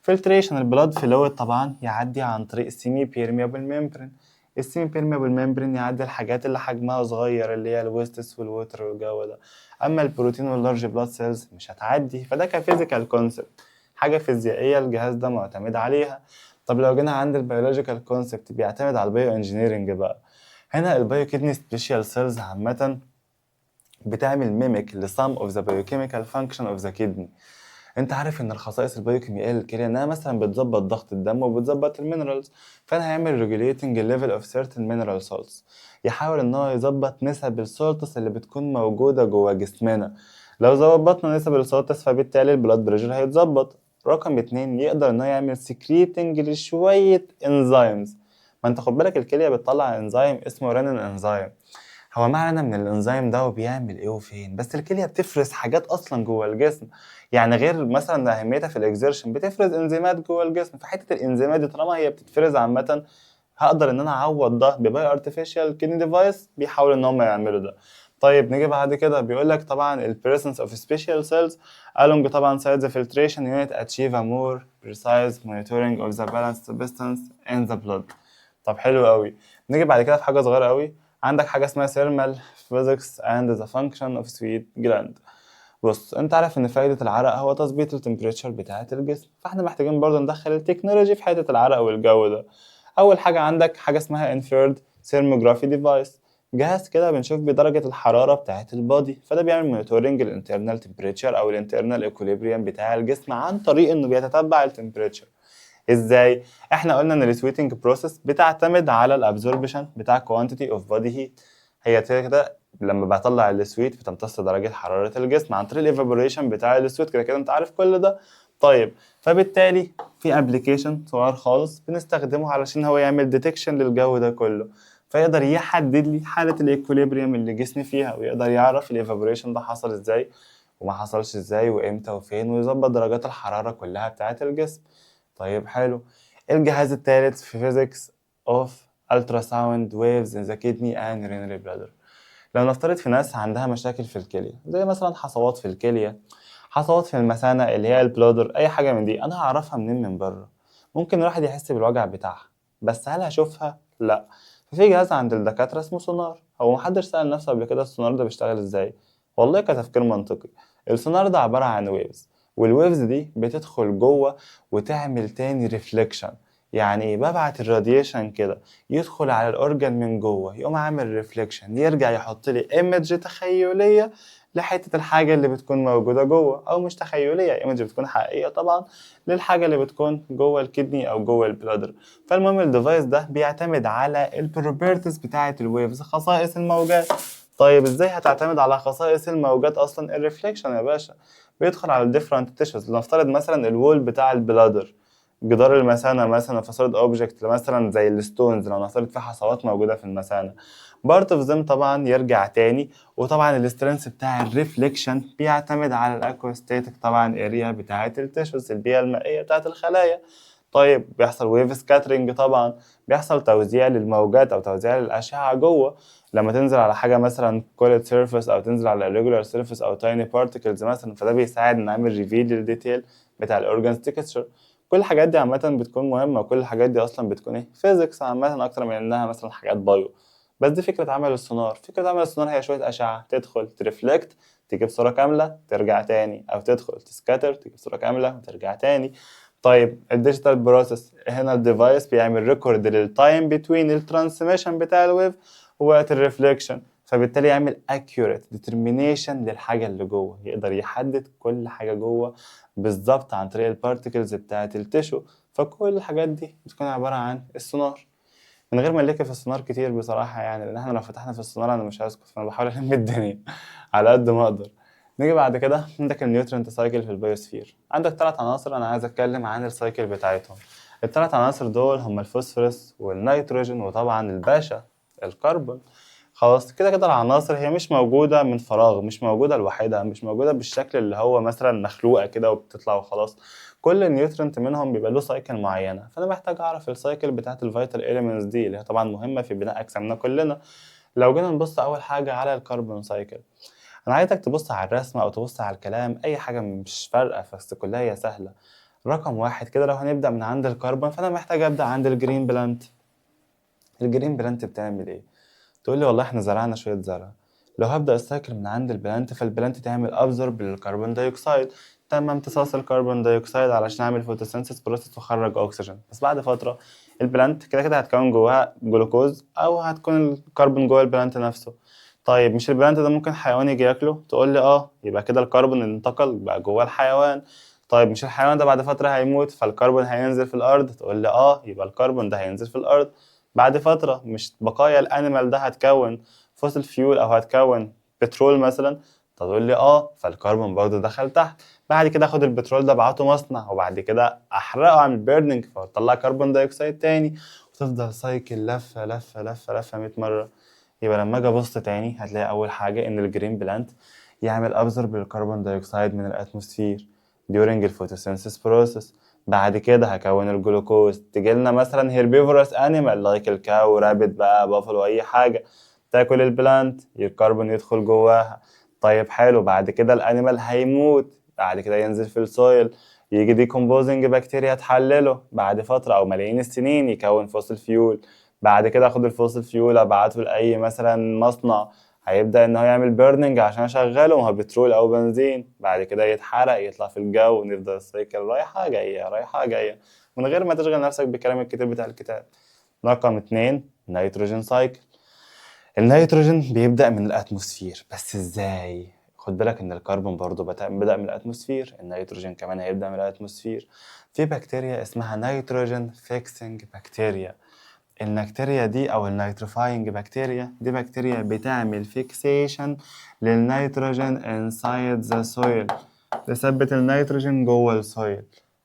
فلتريشن البلاد فلويد طبعا يعدي عن طريق السيمي بيرميابل ميمبرين. السيمي بيرميابل ميمبرين يعدي الحاجات اللي حجمها صغير اللي هي الويستس والوتر والجو ده، اما البروتين واللارج بلاد سيلز مش هتعدي. فده كفيزيكال كونسبت، حاجه فيزيائيه الجهاز ده معتمد عليها. طب لو جينا عند البيولوجيكال كونسبت بيعتمد على البايو انجينيرنج بقى. هنا البايو كيدني سبيشال سيلز عامه بتعمل ميميك ل some of the biochemical function of the kidney. انت عارف ان الخصائص البيوكيميائيه للكليه انها مثلا بتظبط ضغط الدم وبتظبط المينرالز، فانا هيعمل regulating level of certain mineral salts، يحاول ان هو يظبط نسب السولتس اللي بتكون موجوده جوه جسمنا. لو ظبطنا نسب السولتس فبالتالي البلاد بريشر هيتظبط. رقم 2 يقدر ان هو يعمل secreting لشويه انزيمز. ما انت خد بالك الكليه بتطلع انزيم اسمه رينين انزيم. هو معنى من الانزيم ده وبيعمل ايه وفين؟ بس الكليه بتفرز حاجات اصلا جوه الجسم، يعني غير مثلا اهميتها في الاكزيرشن بتفرز انزيمات جوه الجسم. فحته الانزيمات دي طالما هي بتتفرز عامه، هقدر ان انا اعوض ده بباي ارتفيشال كيدني ديفايس بيحاول ان هم يعملوا ده. طيب نيجي بعد كده بيقول لك طبعا ال presence of special cells along طبعا side the filtration unit achieve a more precise monitoring of the balanced substance in the blood. طب حلو قوي. نيجي بعد كده في حاجه صغيره قوي، عندك حاجه اسمها thermal physics and the function of sweat gland. بص انت عارف ان فايدة العرق هو تظبيط التمبريتشر بتاعة الجسم، فاحنا محتاجين برضه ندخل التكنولوجي في حتة العرق والجو ده. اول حاجة عندك حاجة اسمها infrared thermography device، جهاز كده بنشوف بدرجة الحرارة بتاعة البادي، فده بيعمل مونيتورنج الانترنال تمبريتشر او الانترنال ايكوليبريم بتاع الجسم عن طريق انه بيتتبع التمبريتشر. ازاي؟ احنا قلنا ان السويتنج بروسيس بتعتمد على الابزوربشن بتاع quantity of body heat. هي كده لما بطلع السويت بتمتص درجة حرارة الجسم عن طريق الايفابوريشن بتاع السويت، كده كده انت عارف كل ده. طيب فبالتالي في ابلكيشن صغير خالص بنستخدمه علشان هو يعمل ديتكشن للجو ده كله، فيقدر يحدد لي حالة الايكوليبريم اللي جسمي فيها، ويقدر يعرف الايفابوريشن ده حصل ازاي وما حصلش ازاي وامتى وفين، ويظبط درجات الحرارة كلها بتاعة الجسم. طيب حلو. الجهاز الثالث في physics of ultrasound waves in the kidney and renal bladder. لو نفترض في ناس عندها مشاكل في الكلية زي مثلا حصوات في الكلية، حصوات في المثانة اللي هي البلادر، أي حاجة من دي أنا هعرفها منين؟ من بره. ممكن الواحد يحس بالوجع بتاعها، بس هل هشوفها؟ لأ. ففي جهاز عند الدكاترة اسمه سونار. هو محدش سأل نفسه قبل كده السونار ده بيشتغل ازاي؟ والله كتفكير منطقي، السونار ده عبارة عن ويفز، والويفز دي بتدخل جوه وتعمل تاني ريفليكشن. يعني ايه؟ ببعت الراديشن كده يدخل على الاورجن من جوه، يقوم عامل ريفليكشن، يرجع يحط لي ايمج تخيليه لحته الحاجه اللي بتكون موجوده جوه، او مش تخيليه، ايمج بتكون حقيقيه طبعا للحاجه اللي بتكون جوه الكدني او جوه البلادر. فالمهم الديفايس ده بيعتمد على البروبرتيز بتاعه الويفز، خصائص الموجات. طيب ازاي هتعتمد على خصائص الموجات اصلا؟ الريفليكشن يا باشا. بيدخل على الديفرنت تيشوز. لنفترض مثلا الوول بتاع البلادر، جدار المثانة مثلا في solid object مثلا زي الستونز، لو نفترض في حصوات موجودة في المثانة، part of them طبعا يرجع تاني. وطبعا السترينث بتاع الريفليكشن بيعتمد على الاكوستاتيك طبعا اريا بتاعة التيشوز، البيئة المائية بتاعة الخلايا. طيب بيحصل ويف سكاترينج طبعا، بيحصل توزيع للموجات او توزيع للاشعه جوه. لما تنزل على حاجه مثلا كولد سيرفيس، او تنزل على irregular سيرفيس او تايني بارتكلز مثلا، فده بيساعد ان نعمل ريفيل للديتيل بتاع الاورجانز تكستشر. كل الحاجات دي عامه بتكون مهمه، وكل الحاجات دي اصلا بتكون ايه؟ فيزيكس عامه اكتر من انها مثلا حاجات بايو. بس دي فكره عمل السونار. فكره عمل السونار هي شويه اشعه تدخل ترفلكت تجيب صوره كامله ترجع تاني، او تدخل تسكاتر تجيب صوره كامله وترجع تاني. طيب الديجيتال بروسيس هنا الديفايس بيعمل ريكورد للتايم بتوين الترانسميشن بتاع الويف ووقت الريفليكشن، فبالتالي يعمل accurate determination للحاجة اللي جوه، يقدر يحدد كل حاجة جوه بالظبط عن طريق البارتكلز بتاعة التشو. فكل الحاجات دي بتكون عبارة عن السونار. من غير ما نلك في السونار كتير بصراحة، يعني لأن احنا لو فتحنا في السونار أنا مش هسكت، فأنا بحاول ألم الدنيا على قد ما أقدر. نيجي بعد كده عندك النيوترينت سايكل في البيوسفير. عندك 3 عناصر أنا عايز أتكلم عن السايكل بتاعتهم. ال3 عناصر دول هما الفوسفورس والنيتروجين وطبعا الباشا الكربون. خلاص كده كده العناصر هي مش موجودة من فراغ، مش موجودة لوحدها، مش موجودة بالشكل اللي هو مثلا مخلوقة كده وبتطلع وخلاص. كل نيوترنت منهم بيبقى له سايكل معينة، فأنا محتاج أعرف السايكل بتاعت الفيتال إليمنتس دي اللي هي طبعا مهمة في بناء أجسامنا كلنا. لو جينا نبص أول حاجة على الكربون سايكل، أنا عايزك تبص على الرسمة أو تبص على الكلام، أي حاجة مش فارقة بس كلها هي سهلة. رقم واحد كده لو هنبدأ من عند الكربون، فأنا محتاج أبدأ عند الجرين بلانت. الجرين بلانت بتعمل إيه؟ تقول لي والله احنا زرعنا شوية زرع. لو هبدأ السايكل من عند البلانت، فالبلانت تعمل ابزورب للكربون دايوكسيد، تم امتصاص الكربون دايوكسيد علشان اعمل فوتوسينثيس بروسيس واخرج اكسجين. بس بعد فترة البلانت كده كده هتكون جواها جلوكوز، او هتكون الكربون جوه البلانت نفسه. طيب مش البلانت ده ممكن حيوان يجي ياكله؟ تقول لي اه، يبقى كده الكربون اللي انتقل بقى جوه الحيوان. طيب مش الحيوان ده بعد فترة هيموت فالكربون هينزل في الأرض؟ تقول لي اه، يبقى الكربون ده هينزل في الأرض بعد فترة. مش بقايا الأنيمال ده هتكون فوسيل فيول أو هتكون بترول مثلا؟ تقول لي اه، فالكربون برضه دخل تحت. بعد كده اخد البترول ده ابعته مصنع وبعد كده احرقه، اعمل بيرنينج فاطلع كربون دايوكسيد تاني، وتفضل سايكل لفة لفة لفة لفة 100 مرة. يبقى لما اجي ابص تاني هتلاقي اول حاجه ان الجرين بلانت يعمل ابزورب للكربون دايوكسيد من الاتموسفير during الفوتوسينثيس بروسيس. بعد كده هكون الجلوكوز، تجيلنا مثلا هيربيفورس انيمال لايك الكاو رابت بقى بافلو اي حاجه تاكل البلانت، الكربون يدخل جواها. طيب حلو، بعد كده الانيمال هيموت، بعد كده ينزل في السويل، يجي ديكومبوزنج بكتيريا تحلله بعد فتره او ملايين السنين يكون فوسيل فيول. بعد كده اخد الفوسيل فيول ابعته لاي مثلا مصنع، هيبدا ان هو يعمل بيرنينج عشان اشغله، ما هو بترول او بنزين. بعد كده يتحرق يطلع في الجو ونفضل السايكل رايحه جايه رايحه جايه من غير ما تشغل نفسك بالكلام الكتير بتاع الكتاب. رقم 2 نيتروجين سايكل. النيتروجين بيبدأ من الأتموسفير، بس إزاي؟ خد بالك إن الكربون برضو بدأ من الأتموسفير، النيتروجين كمان هيبدأ من الأتموسفير. في بكتيريا اسمها نيتروجين فيكسنج بكتيريا. البكتيريا دي او النيتروفاينج بكتيريا دي بكتيريا بتعمل فيكسيشن للنيتروجين انسايد ذا سويل، تثبت النيتروجين جوه السويل.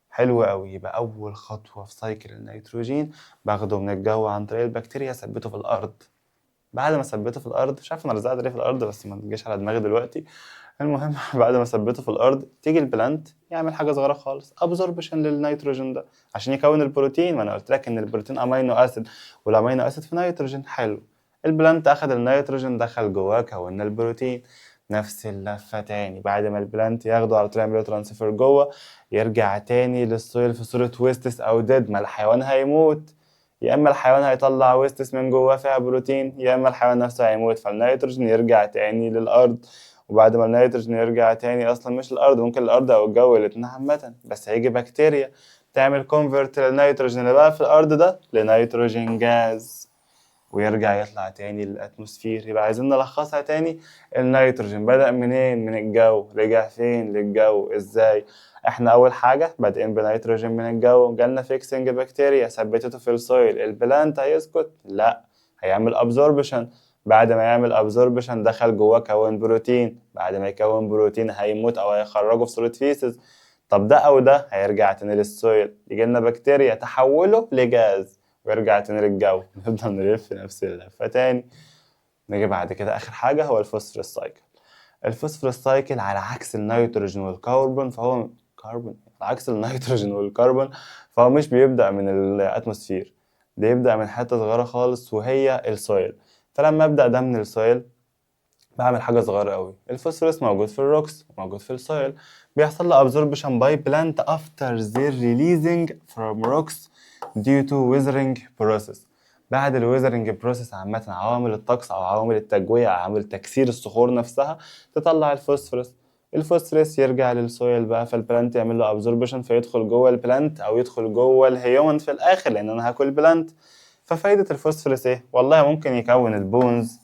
حلو قوي، يبقى اول خطوه في سايكل النيتروجين باخده من الجو عن طريق البكتيريا ثبته في الارض. بعد ما ثبته في الارض، مش عارف انا رزعت ليه في الارض بس ما تجيش على دماغي دلوقتي. المهم بعد ما ثبته في الارض تيجي البلانت يعمل حاجه صغيره خالص، ابزوربشن للنيتروجين ده عشان يكون البروتين. ما انا قلت لك ان البروتين امينو اسيد والامينو اسيد في نيتروجين. حلو، البلانت اخد النيتروجين دخل جواه كونا البروتين. نفس اللفه تاني، بعد ما البلانت ياخده على طول يعمل ترانسفير جوه، يرجع تاني للسويل في صوره ويستس او ديد. ما الحيوان هيموت، يا اما الحيوان هيطلع ويستس من جواه فيها بروتين، يا اما الحيوان نفسه هيموت، فالنيتروجين يرجع تاني للارض. وبعد ما النيتروجين يرجع تاني، اصلا مش الارض، ممكن الارض او الجو الاتنين عامه، بس هيجي بكتيريا تعمل كونفرت للنيتروجين اللي بقى في الارض ده لنيتروجين جاز، ويرجع يطلع تاني للاتموسفير. يبقى عايزين نلخصها تاني، النيتروجين بدأ منين؟ من الجو، رجع فين؟ للجو. ازاي؟ احنا اول حاجه بادئين بنيتروجين من الجو، جالنا فيكسنج بكتيريا ثبتته في السويل. البلانت هيسكت؟ لا، هيعمل ابزوربشن. بعد ما يعمل ابزوربشن دخل جواه كون بروتين، بعد ما يكون بروتين هيموت او هيخرجه في صوره فيسز. طب ده او ده هيرجع تاني للسويل، يجيلنا بكتيريا تحوله لجاز ويرجع تاني للجو، نفضل نلف نفس اللفه تاني. نيجي بعد كده اخر حاجه هو الفوسفورس سايكل. الفوسفورس سايكل على عكس النيتروجين والكربون فهو كربون، على عكس النيتروجين والكربون فهو مش بيبدأ من الاتموسفير، بيبدأ من حتة صغيرة خالص وهي السويل. فلما أبدأ ده من السويل بعمل حاجة صغيرة قوي، الفوسفورس موجود في الروكس موجود في السويل، بيحصل له absorption by plant after their releasing from rocks due to weathering process. بعد الويذرنج بروسيس عامة، عوامل الطقس أو عوامل التجوية أو عوامل تكسير الصخور نفسها تطلع الفوسفورس. الفوسفورس يرجع للسويل بقى، فالبلانت يعمل له ابزوربشن فيدخل جوه البلانت أو يدخل جوه الهيومن في الآخر لأن أنا هاكل بلانت. ففايدة الفوسفورس إيه؟ والله ممكن يكون البونز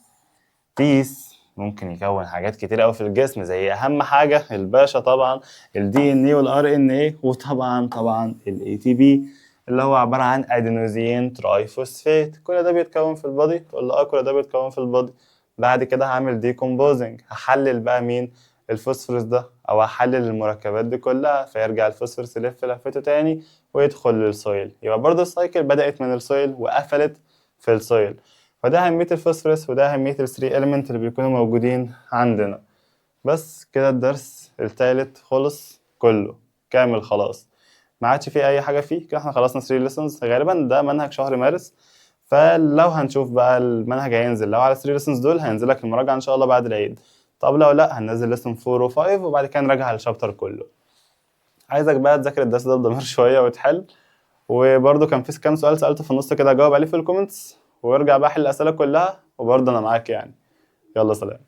بيس، ممكن يكون حاجات كتير قوي في الجسم زي اهم حاجه الباشا طبعا الدي ان اي والار ان اي، وطبعا الاي تي بي اللي هو عباره عن ادينوزين تراي فوسفات. كل ده بيتكون في البادي، تقول له اه كل ده بيتكون في البادي. بعد كده هعمل ديكومبوزنج، هحلل بقى مين؟ الفوسفورس ده، او هحلل المركبات دي كلها فيرجع الفوسفورس يلف لفته تاني ويدخل للسويل. يبقى برضه السايكل بدأت من السويل وقفلت في السويل. فده أهمية الفوسفورس وده أهمية الثري إليمنت اللي بيكونوا موجودين عندنا. بس كده الدرس التالت خلص كله كامل خلاص، ما عادش فيه أي حاجة فيه كده. احنا خلصنا 3 ليسونز، غالبا ده منهج شهر مارس. فلو هنشوف بقى المنهج هينزل، لو على 3 ليسونز دول هينزل لك المراجعة إن شاء الله بعد العيد. طب لو لأ هننزل ليسون 4 و5 وبعد كده نراجع على الشابتر كله. عايزك بقى تذاكر الدرس ده بضمير شوية وتحل. وبرضه كان في كام سؤال سألته في النص كده جاوب عليه في الكومنتس، وارجع بقى حل الأسئلة كلها، وبرضه أنا معاك يعني. يلا سلام.